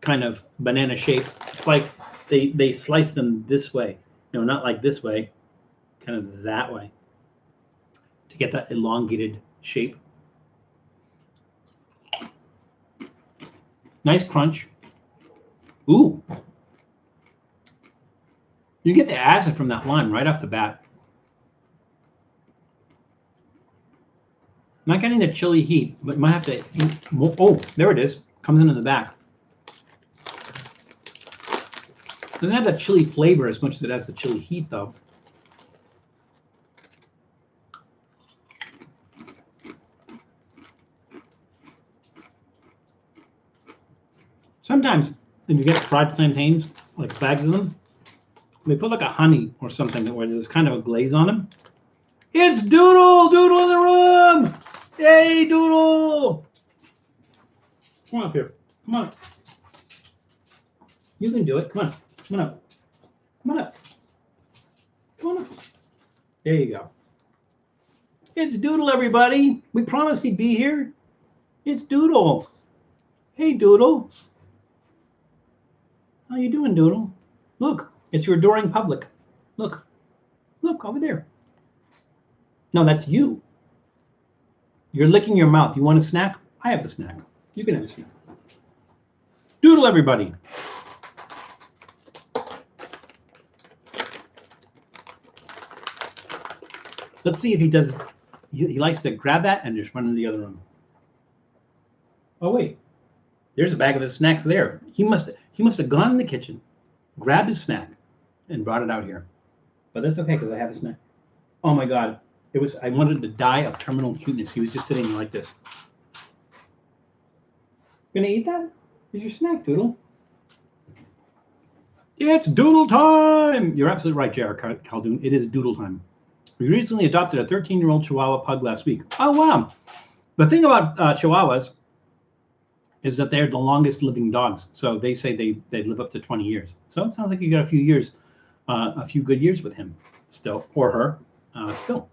kind of banana shape. It's like they slice them this way. No, not like this way, kind of that way to get that elongated shape. Nice crunch. Ooh. You get the acid from that lime right off the bat. Not getting the chili heat, but you might have to eat more. Oh, there it is. Comes in the back. Doesn't have that chili flavor as much as it has the chili heat, though. Sometimes, if you get fried plantains, like bags of them, they put like a honey or something where there's kind of a glaze on them. It's Doodle! Doodle in the room! Yay, Doodle! Come on up here. Come on. You can do it. Come on. Come on up. Come on up. Come on up. There you go. It's Doodle, everybody. We promised he'd be here. It's Doodle. Hey, Doodle. How you doing, Doodle? Look, it's your adoring public. Look. Look, over there. No, that's you. You're licking your mouth. You want a snack? I have the snack. You can have a snack. Doodle, everybody. Let's see if he does. He likes to grab that and just run into the other room. Oh, wait. There's a bag of his snacks there. He must have gone in the kitchen, grabbed his snack, and brought it out here. But that's okay because I have a snack. Oh, my God. I wanted to die of terminal cuteness. He was just sitting like this. Gonna eat that? It's your snack, Doodle. It's Doodle time! You're absolutely right, J.R. Caldoon. It is Doodle time. We recently adopted a 13-year-old Chihuahua pug last week. Oh, wow. The thing about Chihuahuas is that they're the longest living dogs. So they say they live up to 20 years. So it sounds like you got a few years, a few good years with him still, or her still.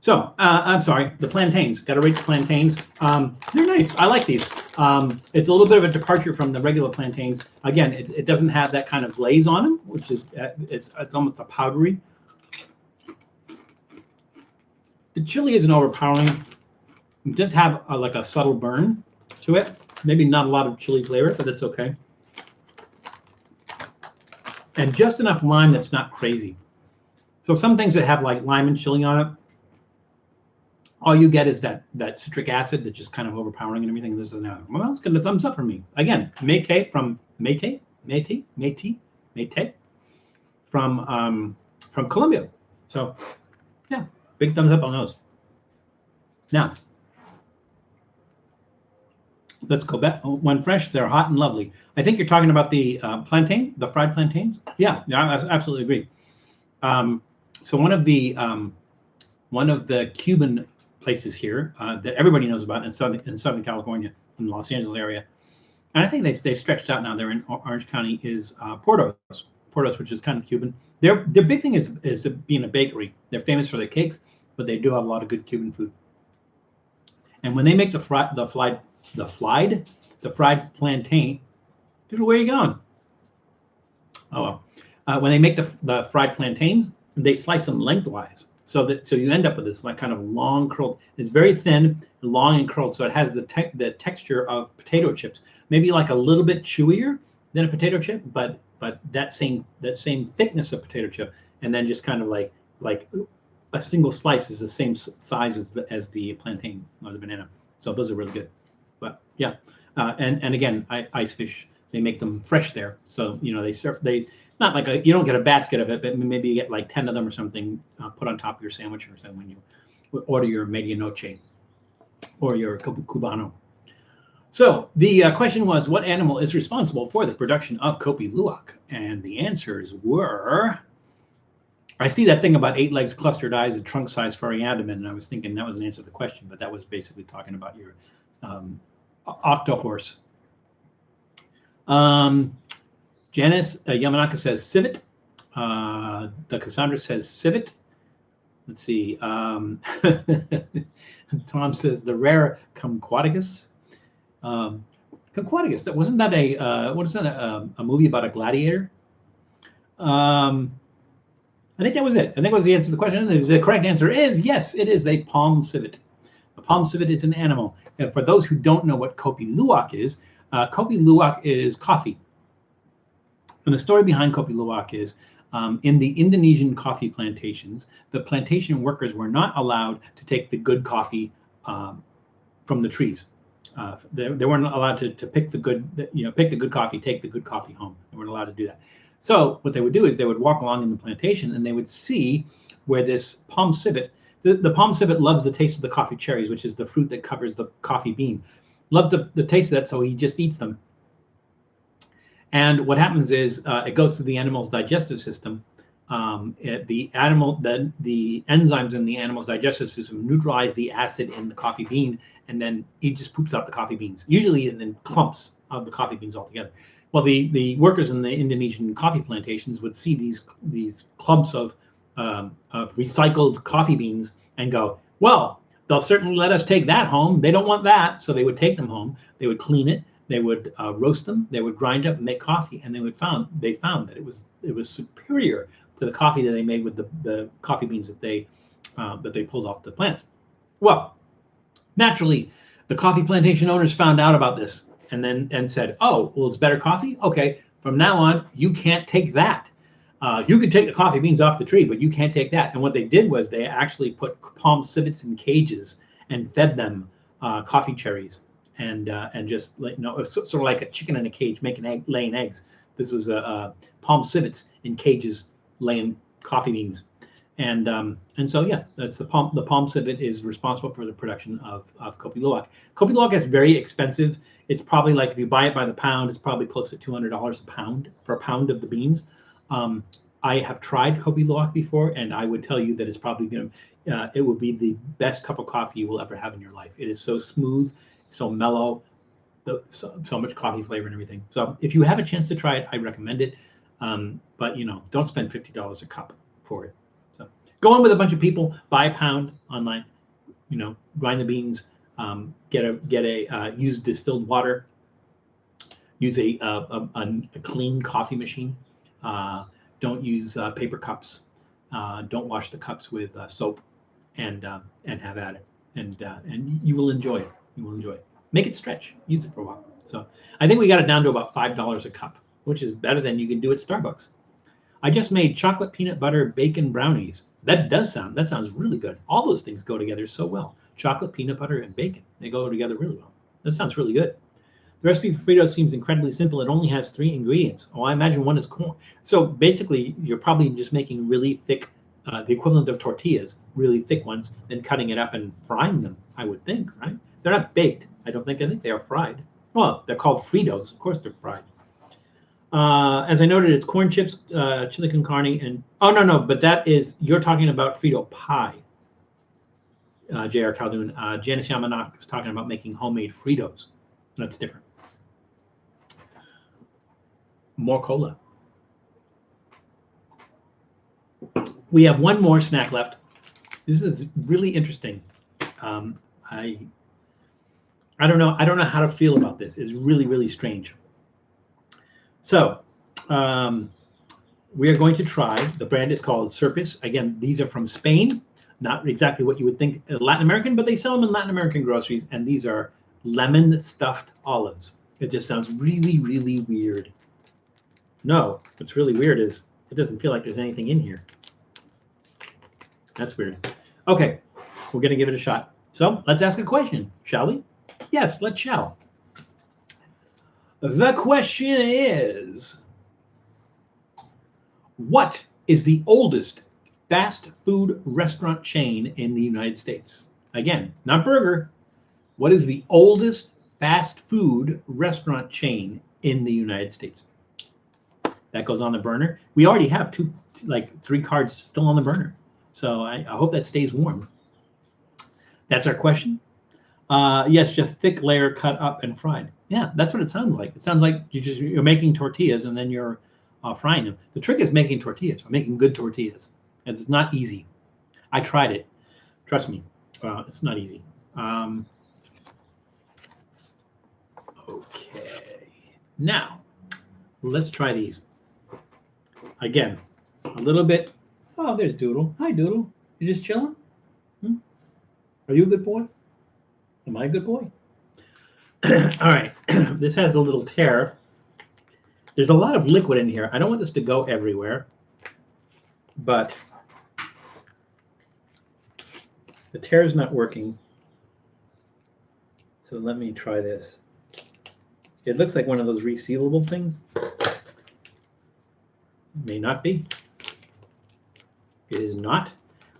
So I'm sorry, the plantains. Got to rate the plantains. They're nice. I like these. It's a little bit of a departure from the regular plantains. Again, it doesn't have that kind of glaze on them, which is it's almost a powdery. The chili isn't overpowering. It does have like a subtle burn to it. Maybe not a lot of chili flavor, but it's okay. And just enough lime that's not crazy. So some things that have like lime and chili on it, all you get is that citric acid that's just kind of overpowering and everything. This is now. Well, it's getting a thumbs up from me. Again, Mayte from Mayte from Colombia. So yeah, big thumbs up on those. Now, let's go back. When fresh, they're hot and lovely. I think you're talking about the plantain, the fried plantains. Yeah, I absolutely agree. So one of the Cuban places here that everybody knows about in Southern California, in the Los Angeles area, and I think they've stretched out now. They're in Orange County. Is Portos, which is kind of Cuban. Their big thing is being a bakery. They're famous for their cakes, but they do have a lot of good Cuban food. And when they make the fried plantain, dude, where are you going? Oh well. When they make the fried plantains, they slice them lengthwise, so you end up with this like kind of long curled. It's very thin, long and curled, so it has the texture of potato chips. Maybe like a little bit chewier than a potato chip, but that same thickness of potato chip, and then just kind of like a single slice is the same size as the plantain or the banana. So those are really good. But yeah, and again, ice fish. They make them fresh there, so they not like you don't get a basket of it, but maybe you get like 10 of them or something put on top of your sandwich or something when you order your medianoche or your cubano. So the question was, what animal is responsible for the production of Kopi Luak? And the answers were, I see that thing about 8 legs, clustered eyes, and trunk size, furry abdomen, and I was thinking that was an answer to the question, but that was basically talking about your octohorse. Janice Yamanaka says civet. The Cassandra says civet. Let's see. Tom says the rare Kumquaticus. Kumquaticus. That wasn't that a movie about a gladiator? I think that was it. I think that was the answer to the question. The correct answer is yes. It is a palm civet. A palm civet is an animal. And for those who don't know what Kopi Luak is coffee. And the story behind Kopi Luak is in the Indonesian coffee plantations, the plantation workers were not allowed to take the good coffee from the trees. They weren't allowed to pick the good coffee, take the good coffee home. They weren't allowed to do that. So what they would do is they would walk along in the plantation and they would see where this palm civet, the palm civet loves the taste of the coffee cherries, which is the fruit that covers the coffee bean. Loves the taste of that, so he just eats them. And what happens is it goes through the animal's digestive system. The enzymes in the animal's digestive system neutralize the acid in the coffee bean, and then he just poops out the coffee beans, usually in clumps of the coffee beans altogether. Well, the workers in the Indonesian coffee plantations would see these clumps of recycled coffee beans and go, well, they'll certainly let us take that home. They don't want that, so they would take them home. They would clean it. They would roast them. They would grind up and make coffee, and they found that it was superior to the coffee that they made with the coffee beans that they pulled off the plants. Well, naturally, the coffee plantation owners found out about this and said, "Oh, well, it's better coffee. Okay, from now on, you can't take that. You can take the coffee beans off the tree, but you can't take that." And what they did was they actually put palm civets in cages and fed them coffee cherries. And just sort of like a chicken in a cage laying eggs. This was palm civets in cages laying coffee beans, and so yeah, that's the palm civet is responsible for the production of Kopi Luak. Kopi Luak is very expensive. It's probably like if you buy it by the pound, it's probably close to $200 a pound for a pound of the beans. I have tried Kopi Luak before, and I would tell you that it's probably it will be the best cup of coffee you will ever have in your life. It is so smooth, so mellow, so much coffee flavor and everything. So if you have a chance to try it, I recommend it. But don't spend $50 a cup for it. So go in with a bunch of people, buy a pound online, grind the beans, get a use distilled water, use a clean coffee machine. Don't use paper cups. Don't wash the cups with soap, and have at it. And you will enjoy it. You will enjoy it. Make it stretch. Use it for a while. So I think we got it down to about $5 a cup, which is better than you can do at Starbucks. I just made chocolate peanut butter bacon brownies. That sounds really good. All those things go together so well. Chocolate, peanut butter, and bacon. They go together really well. That sounds really good. The recipe for Fritos seems incredibly simple. It only has 3 ingredients. Oh, I imagine one is corn. So basically, you're probably just making really thick, the equivalent of tortillas, really thick ones, then cutting it up and frying them, I would think, right? They're not baked. I think they are fried. Well, they're called Fritos. Of course they're fried. As I noted, it's corn chips, chili con carne, and no, but that is, you're talking about Frito pie. J.R. Caldoun. Janice Yamanaka is talking about making homemade Fritos. That's different. More cola. We have one more snack left. This is really interesting. I don't know. I don't know how to feel about this. It's really, really strange. So we are going to try. The brand is called Serpis. Again, these are from Spain. Not exactly what you would think Latin American, but they sell them in Latin American groceries. And these are lemon stuffed olives. It just sounds really, really weird. No, what's really weird is it doesn't feel like there's anything in here. That's weird. Okay, we're going to give it a shot. So let's ask a question, shall we? Yes, let's shall. The question is, what is the oldest fast food restaurant chain in the United States? Again, not burger. What is the oldest fast food restaurant chain in the United States? That goes on the burner. We already have three cards still on the burner. So I hope that stays warm. That's our question. Yes, just thick layer cut up and fried. Yeah, that's what it sounds like. It sounds like you're making tortillas and then you're frying them. The trick is making tortillas, or making good tortillas. It's not easy. I tried it. Trust me, it's not easy. Okay, now let's try these. Again, a little bit. Oh, there's Doodle. Hi, Doodle. You just chilling? Are you a good boy? Am I a good boy? All right. This has the little tear. There's a lot of liquid in here. I don't want this to go everywhere, but the tear is not working. So let me try this. It looks like one of those resealable things. May not be. It is not.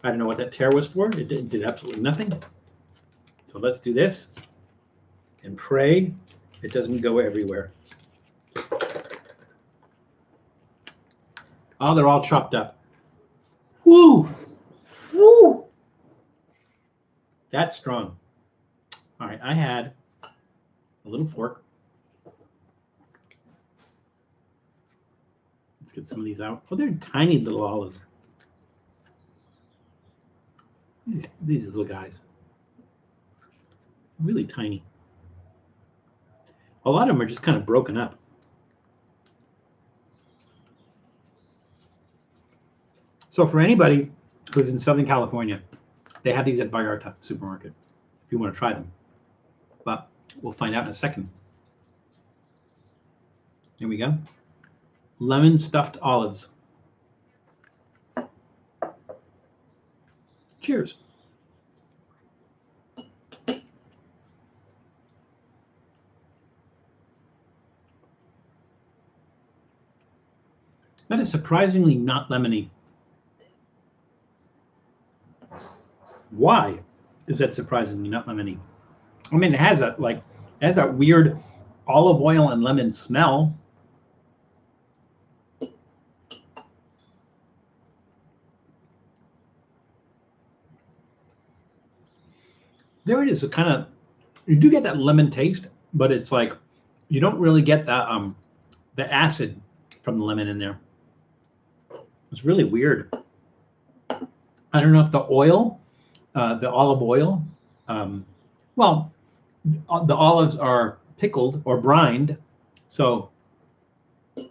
I don't know what that tear was for. It did absolutely nothing. So let's do this and pray it doesn't go everywhere. Oh, they're all chopped up. Woo! Woo! That's strong. All right, I had a little fork. Let's get some of these out. Oh, they're tiny little olives. These little guys. Really tiny. A lot of them are just kind of broken up. So for anybody who's in Southern California, they have these at Vallarta supermarket if you want to try them. But we'll find out in a second. Here we go. Lemon stuffed olives. Cheers. That is surprisingly not lemony. Why is that surprisingly not lemony? I mean, it has that weird olive oil and lemon smell. There it is. You do get that lemon taste, but it's like you don't really get the acid from the lemon in there. It's really weird. I don't know if the oil, the olive oil, well, the olives are pickled or brined, so I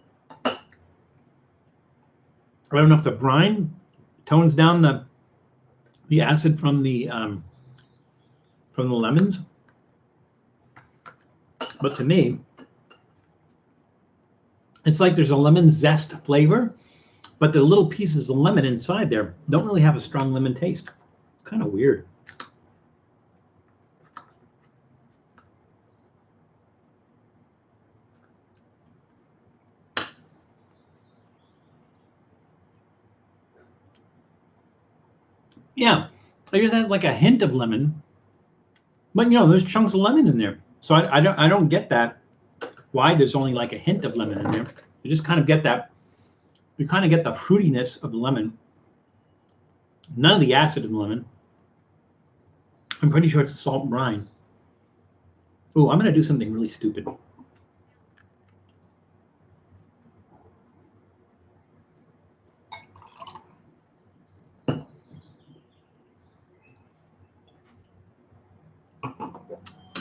don't know if the brine tones down the acid from the lemons, but to me, it's like there's a lemon zest flavor, but the little pieces of lemon inside there don't really have a strong lemon taste. Kind of weird. Yeah, it just has like a hint of lemon, but there's chunks of lemon in there. So I don't get that. Why there's only like a hint of lemon in there? You just kind of get that. You kind of get the fruitiness of the lemon. None of the acid in the lemon. I'm pretty sure it's a salt and brine. Oh, I'm going to do something really stupid.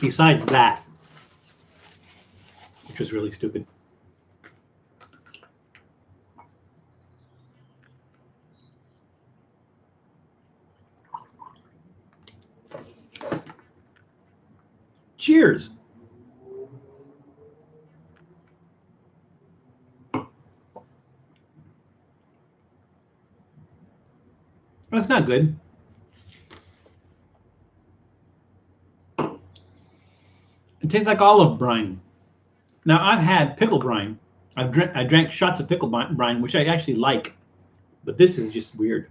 besides that, which was really stupid. Cheers. That's not good. It tastes like olive brine. Now, I've had pickle brine. I drank shots of pickle brine, which I actually like, but this is just weird.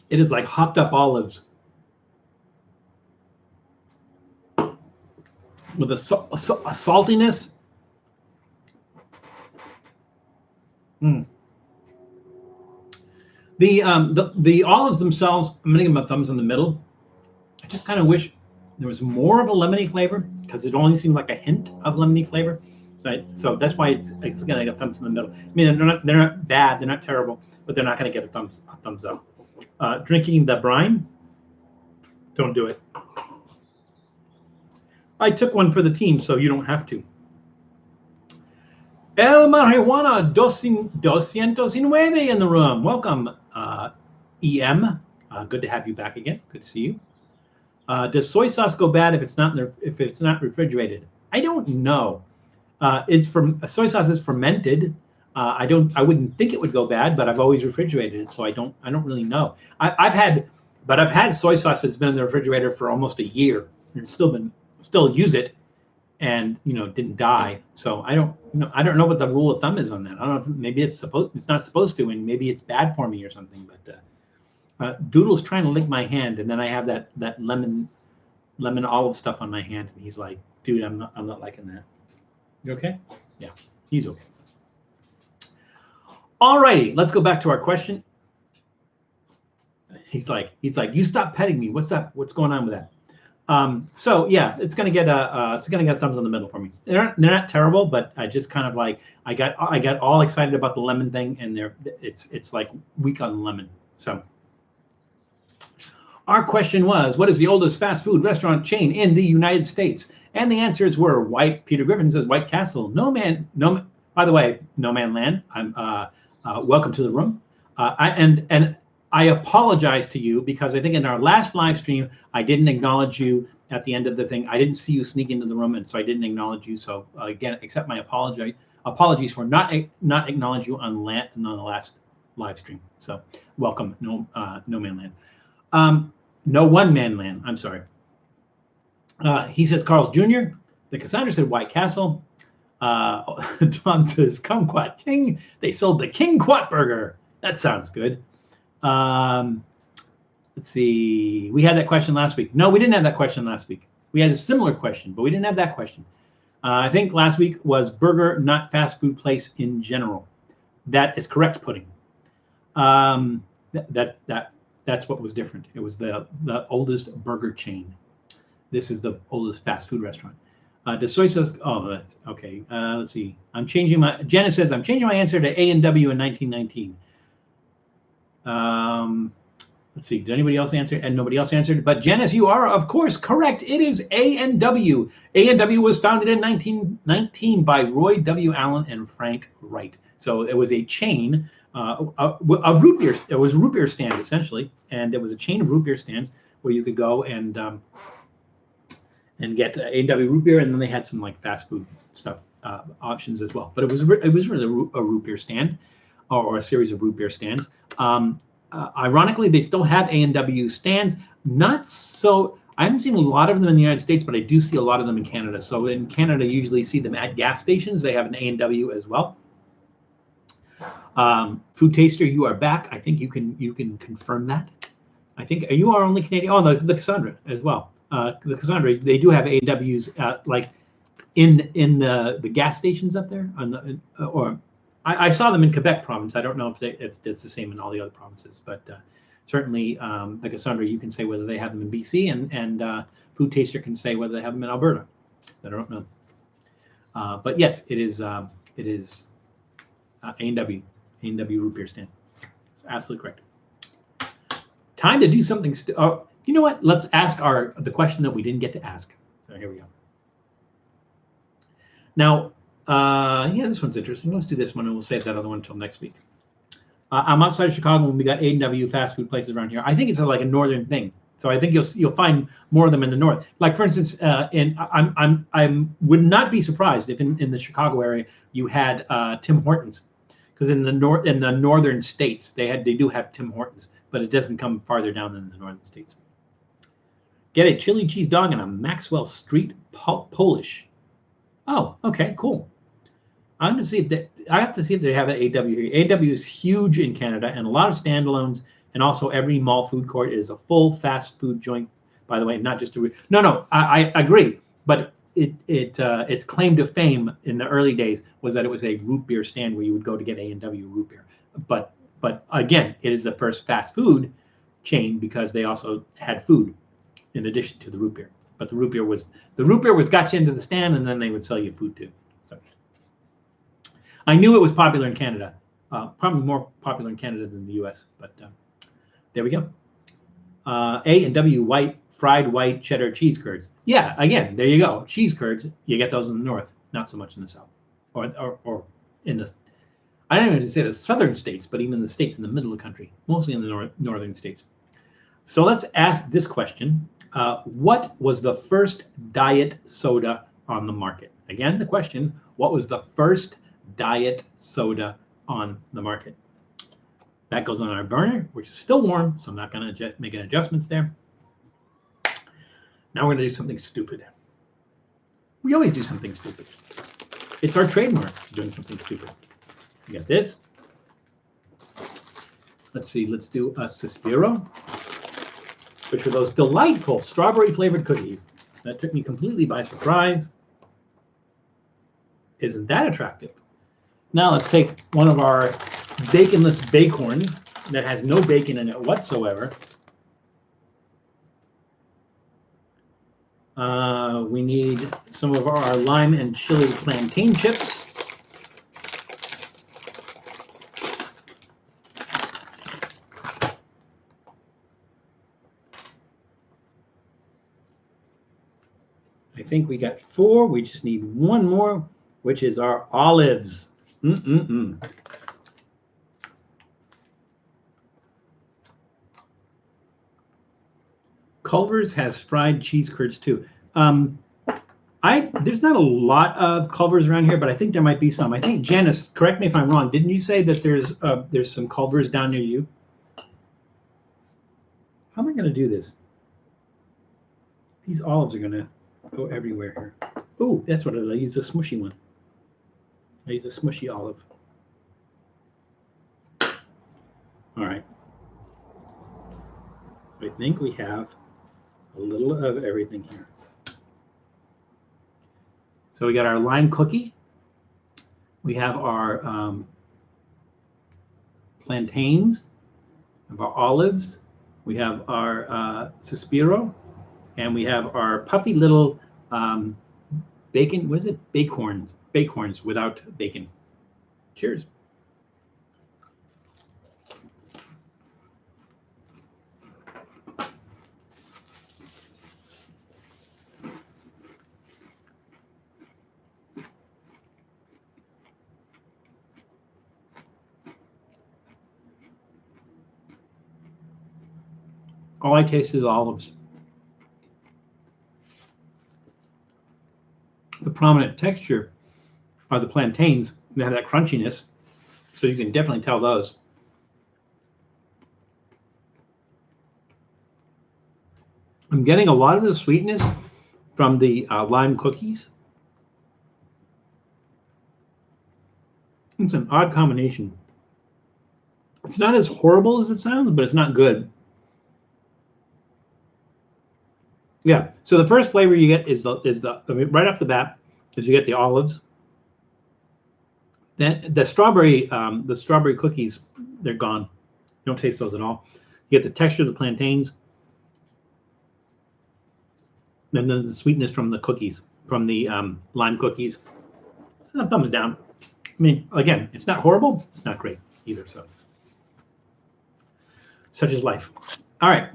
It is like hopped up olives with a saltiness. Mm. The olives themselves, I'm gonna give them a thumbs in the middle. I just kind of wish there was more of a lemony flavor because it only seemed like a hint of lemony flavor. So that's why it's gonna get a thumbs in the middle. I mean, they're not bad, they're not terrible, but they're not gonna get a thumbs up. Drinking the brine, don't do it. I took one for the team, so you don't have to. El Marijuana 209 in the room. Welcome, EM. Good to have you back again. Good to see you. Does soy sauce go bad if it's not refrigerated? I don't know. Soy sauce is fermented. I wouldn't think it would go bad, but I've always refrigerated it, so I don't really know. I've had soy sauce that's been in the refrigerator for almost a year and still use it, and didn't die. So I don't know what the rule of thumb is on that. I don't know if maybe it's not supposed to, and maybe it's bad for me or something. But Doodle's trying to lick my hand, and then I have that lemon olive stuff on my hand, and he's like, "Dude, I'm not liking that." You okay? Yeah, he's okay. All righty, let's go back to our question. He's like, "You stop petting me. What's up? What's going on with that?" So yeah, it's gonna get a thumbs in the middle for me. They're not terrible, but I just kind of like I got all excited about the lemon thing, and it's like weak on lemon. So our question was, what is the oldest fast food restaurant chain in the United States? And the answers were Peter Griffin says White Castle. By the way, No Man Land. I'm welcome to the room. And I apologize to you because I think in our last live stream, I didn't acknowledge you at the end of the thing. I didn't see you sneak into the room, and so I didn't acknowledge you. So again, accept my apologies for not acknowledge you on the last live stream. So welcome, No Man Land. No One Man Land. I'm sorry. He says Carl's Jr. The Cassandra said White Castle. Tom says Kumquat King. They sold the King Quat Burger. That sounds good. Let's see. We had that question last week. No, we didn't have that question last week. We had a similar question, but we didn't have that question. I think last week was burger, not fast food place in general. That is correct, Pudding. That's what was different. It was the oldest burger chain. This is the oldest fast food restaurant. Does soy sauce? Oh, that's okay. Let's see. Jenna says I'm changing my answer to A&W in 1919. Let's see. Did anybody else answer? And nobody else answered. But Janice, you are, of course, correct. It is A&W. A&W was founded in 1919 by Roy W. Allen and Frank Wright. So it was a chain of root beer. It was a root beer stand essentially, and it was a chain of root beer stands where you could go and get A&W root beer, and then they had some like fast food stuff options as well. But it was really a root beer stand, or a series of root beer stands. Ironically, they still have A&W stands. Not so. I haven't seen a lot of them in the United States, but I do see a lot of them in Canada. So in Canada, you usually see them at gas stations. They have an A&W as well. Food Taster, you are back. I think you can confirm that. I think you are only Canadian. Oh, the Cassandra as well. The Cassandra, they do have A&Ws like in the gas stations up there I saw them in Quebec province. I don't know if it's the same in all the other provinces, but certainly the Cassandra, you can say whether they have them in BC, and Food Taster can say whether they have them in Alberta. I don't know. But yes, it is A&W root beer stand. It's absolutely correct. Time to do something. You know what? Let's ask the question that we didn't get to ask. So here we go. Now, yeah, this one's interesting. Let's do this one, and we'll save that other one until next week. I'm outside of Chicago, and we got A&W fast food places around here. I think it's like a northern thing, so I think you'll find more of them in the north. Like for instance, I would not be surprised if in the Chicago area you had Tim Hortons, because in the northern states they do have Tim Hortons, but it doesn't come farther down than the northern states. Get a chili cheese dog and a Maxwell Street Polish. Oh, okay, cool. I have to see if they have an AW here. AW is huge in Canada, and a lot of standalones, and also every mall food court is a full fast food joint. By the way, not just a no. I agree, but its claim to fame in the early days was that it was a root beer stand where you would go to get A&W root beer. But again, it is the first fast food chain because they also had food in addition to the root beer. But the root beer was got you into the stand, and then they would sell you food too. So I knew it was popular in Canada, probably more popular in Canada than the U.S. But there we go. A&W fried white cheddar cheese curds. Yeah, again, there you go. Cheese curds. You get those in the north, not so much in the south, or in the. I don't even say the southern states, but even the states in the middle of the country, mostly in the northern states. So let's ask this question. What was the first diet soda on the market? Again, the question, what was the first diet soda on the market? That goes on our burner, which is still warm, so I'm not going to make any adjustments there. Now we're going to do something stupid. We always do something stupid. It's our trademark, doing something stupid. You got this. Let's see, let's do a Suspiro, which are those delightful strawberry flavored cookies. That took me completely by surprise. Isn't that attractive? Now let's take one of our baconless Bacorns that has no bacon in it whatsoever. We need some of our lime and chili plantain chips. I think we got 4. We just need one more, which is our olives. Culver's has fried cheese curds too. There's not a lot of Culver's around here, but I think there might be some. I think Janice, correct me if I'm wrong. Didn't you say that there's some Culver's down near you? How am I going to do this? These olives are going to go everywhere here. Oh, that's what I use, the smushy one. I use the smushy olive. All right. So I think we have a little of everything here. So we got our lime cookie. We have our plantains. We have our olives. We have our Suspiro. And we have our puffy little bacon. What is it? Bacorns without bacon. Cheers. All I taste is olives. The prominent texture are the plantains. They have that crunchiness, so you can definitely tell those. I'm getting a lot of the sweetness from the lime cookies. It's an odd combination. It's not as horrible as it sounds, but it's not good. Yeah. So the first flavor you get is right off the bat is you get the olives. Then the strawberry cookies, they're gone. You don't taste those at all. You get the texture of the plantains, and then the sweetness from the cookies, from the lime cookies. Thumbs down. I mean, again, it's not horrible. It's not great either. So, such is life. All right.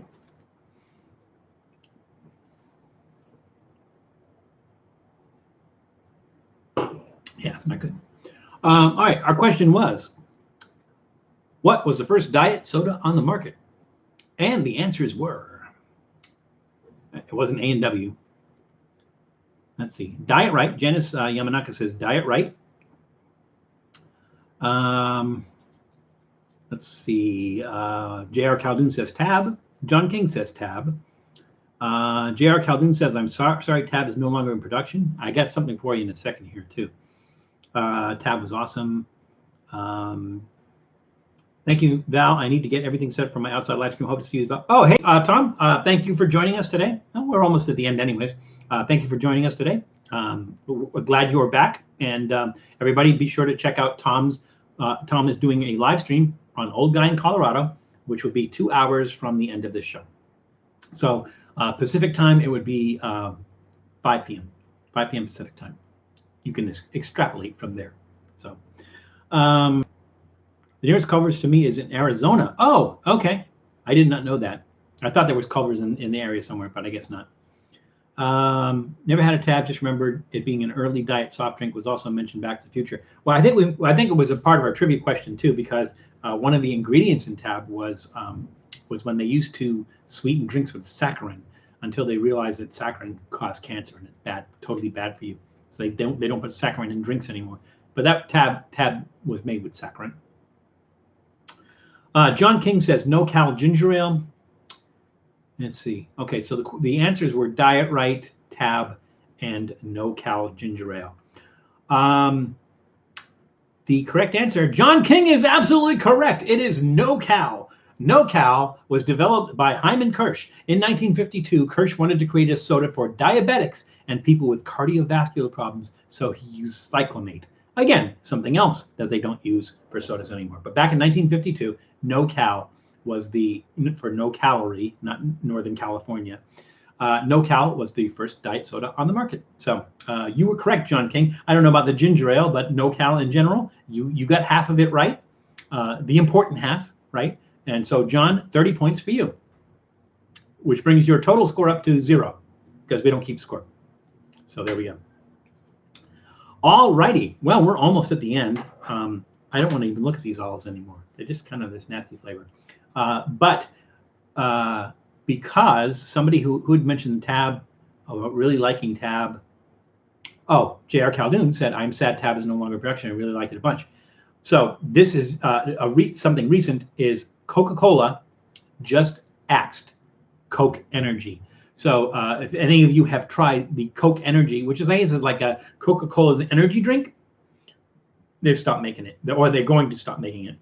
Yeah, it's not good. All right, our question was, what was the first diet soda on the market? And the answers were, it wasn't A&W. Let's see. Diet Right. Janice Yamanaka says Diet Right. Let's see. J.R. Caldoun says Tab. John King says Tab. J.R. Caldoun says, I'm sorry, Tab is no longer in production. I got something for you in a second here, too. Tab was awesome. Thank you, Val. I need to get everything set for my outside live stream. Hope to see you. Oh, hey, Tom. Thank you for joining us today. Oh, we're almost at the end anyways. Thank you for joining us today. We're glad you are back. And everybody be sure to check out Tom's. Tom is doing a live stream on Old Guy in Colorado, which will be 2 hours from the end of this show. So Pacific time, it would be 5 p.m. 5 p.m. Pacific time. You can extrapolate from there. So the nearest Culver's to me is in Arizona. Oh, okay. I did not know that. I thought there was Culver's in the area somewhere, but I guess not. Never had a Tab. Just remembered it being an early diet soft drink. Was also mentioned Back to the Future. Well, I think it was a part of our trivia question too, because one of the ingredients in Tab was when they used to sweeten drinks with saccharin until they realized that saccharin caused cancer and it's bad, totally bad for you. So they don't put saccharin in drinks anymore. But that Tab was made with saccharin. John King says no cal ginger ale. Let's see. Okay, so the answers were Diet Right, Tab, and no cal ginger ale. The correct answer, John King is absolutely correct. It is no cal. No cal was developed by Hyman Kirsch. In 1952, Kirsch wanted to create a soda for diabetics and people with cardiovascular problems, so he used cyclamate. Again, something else that they don't use for sodas anymore. But back in 1952, no cal was for no calorie, not Northern California. No cal was the first diet soda on the market. So you were correct, John King. I don't know about the ginger ale, but no cal in general, you got half of it right, the important half, right? And so, John, 30 points for you, which brings your total score up to 0 because we don't keep score. So there we go. All righty. Well, we're almost at the end. I don't want to even look at these olives anymore. They're just kind of this nasty flavor. But because somebody who had mentioned Tab, really liking Tab. Oh, J.R. Caldoun said, I'm sad Tab is no longer in production. I really liked it a bunch. So this is something recent is Coca-Cola just axed Coke Energy. So if any of you have tried the Coke Energy, which is, I guess, is like a Coca-Cola's energy drink, they've stopped making it, or they're going to stop making it.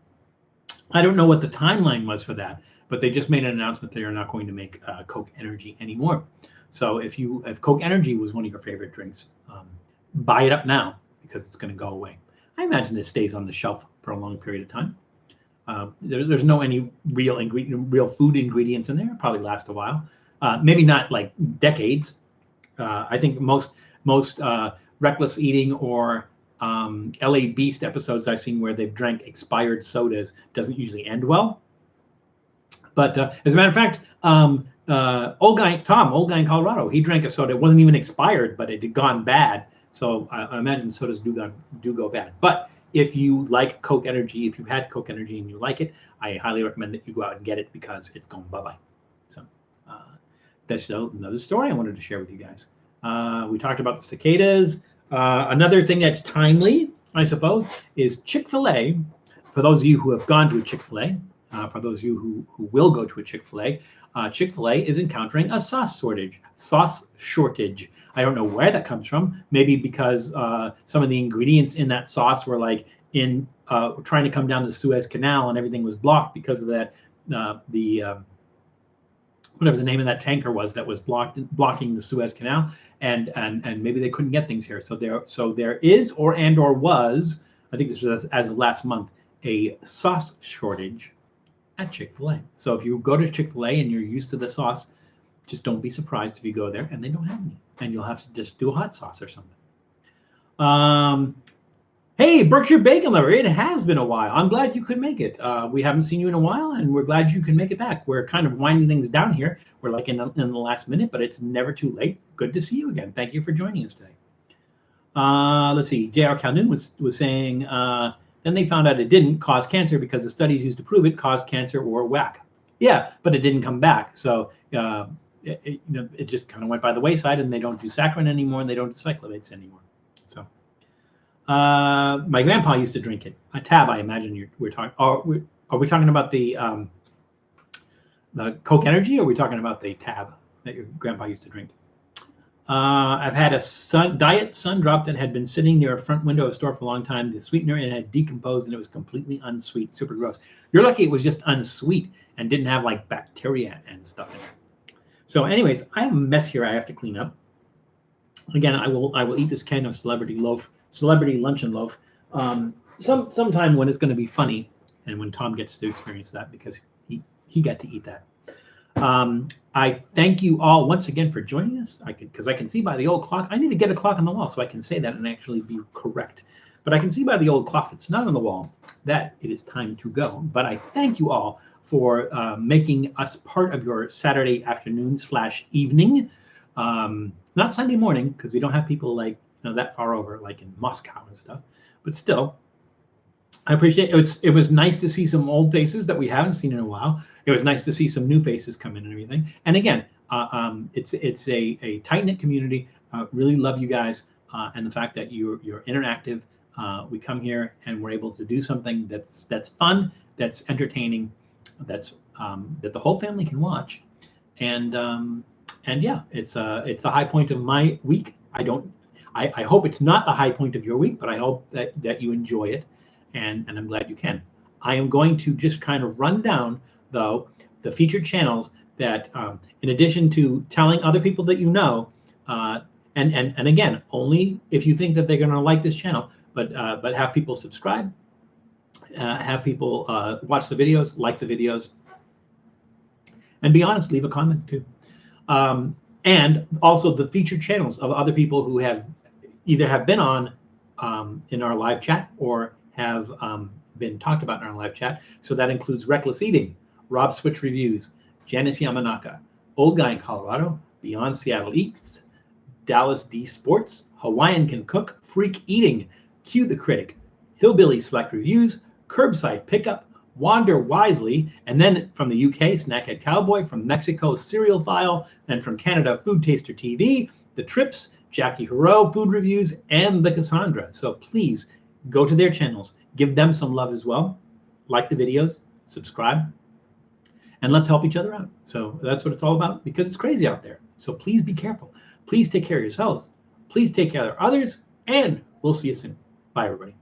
I don't know what the timeline was for that, but they just made an announcement they are not going to make Coke Energy anymore. So if Coke Energy was one of your favorite drinks, buy it up now because it's going to go away. I imagine it stays on the shelf for a long period of time. There's no any real food ingredients in there. It'll probably last a while. Maybe not like decades. I think most reckless eating or LA Beast episodes I've seen where they've drank expired sodas doesn't usually end well. But as a matter of fact, old guy in Colorado, he drank a soda. It wasn't even expired, but it had gone bad. So I imagine sodas do go bad. But if you like Coke Energy, if you've had Coke Energy and you like it, I highly recommend that you go out and get it because it's going bye-bye. So that's another story I wanted to share with you guys. We talked about the cicadas. Another thing that's timely, I suppose, is Chick-fil-A. For those of you who have gone to a Chick-fil-A, for those of you who will go to a Chick-fil-A, Chick-fil-A is encountering a sauce shortage. I don't know where that comes from. Maybe because some of the ingredients in that sauce were like trying to come down the Suez Canal and everything was blocked because of that. Whatever the name of that tanker was that was blocking the Suez Canal, and maybe they couldn't get things here. So there is or was, I think this was as of last month, a sauce shortage at Chick-fil-A. So if you go to Chick-fil-A and you're used to the sauce, just don't be surprised if you go there and they don't have any, and you'll have to just do a hot sauce or something. Hey, Berkshire Bacon Lover, it has been a while. I'm glad you could make it. We haven't seen you in a while, and we're glad you can make it back. We're kind of winding things down here. We're like in the last minute, but it's never too late. Good to see you again. Thank you for joining us today. Let's see. J.R. Calhoun was saying, then they found out it didn't cause cancer because the studies used to prove it caused cancer or whack. Yeah, but it didn't come back. So it just kind of went by the wayside, and they don't do saccharin anymore, and they don't do cyclamates anymore. So. My grandpa used to drink it. A tab, I imagine we're talking. Are we talking about the Coke Energy, or are we talking about the tab that your grandpa used to drink? I've had a diet sun drop that had been sitting near a front window of a store for a long time. The sweetener it had decomposed and it was completely unsweet, super gross. You're lucky it was just unsweet and didn't have like bacteria and stuff in it. So, anyways, I have a mess here I have to clean up. Again, I will eat this can of celebrity luncheon loaf sometime when it's going to be funny and when Tom gets to experience that because he got to eat that. I thank you all once again for joining us. Because I can see by the old clock. I need to get a clock on the wall so I can say that and actually be correct. But I can see by the old clock that's not on the wall that it is time to go. But I thank you all for making us part of your Saturday afternoon / evening. Not Sunday morning because we don't have people like that far over, like in Moscow and stuff. But still, I appreciate it. It was nice to see some old faces that we haven't seen in a while. It was nice to see some new faces come in and everything. And again, it's a tight-knit community. Really love you guys and the fact that you're interactive. We come here and we're able to do something that's fun, that's entertaining, that the whole family can watch. And yeah, it's the high point of my week. I hope it's not the high point of your week, but I hope that you enjoy it. And I'm glad you can. I am going to just kind of run down, though, the featured channels that, in addition to telling other people that you know, and again, only if you think that they're going to like this channel, but have people subscribe, have people watch the videos, like the videos, and be honest, leave a comment too. And also the featured channels of other people who have been on in our live chat or have been talked about in our live chat. So that includes Reckless Eating, Rob Switch Reviews, Janice Yamanaka, Old Guy in Colorado, Beyond Seattle Eats, Dallas D Sports, Hawaiian Can Cook, Freak Eating, Q the Critic, Hillbilly Select Reviews, Curbside Pickup, Wander Wisely, and then from the UK, Snackhead Cowboy, from Mexico, Cereal File, and from Canada, Food Taster TV, The Trips, Jackie Hero, Food Reviews, and The Cassandra. So please go to their channels, give them some love as well, like the videos, subscribe, and let's help each other out. So that's what it's all about because it's crazy out there. So please be careful. Please take care of yourselves. Please take care of others, and we'll see you soon. Bye, everybody.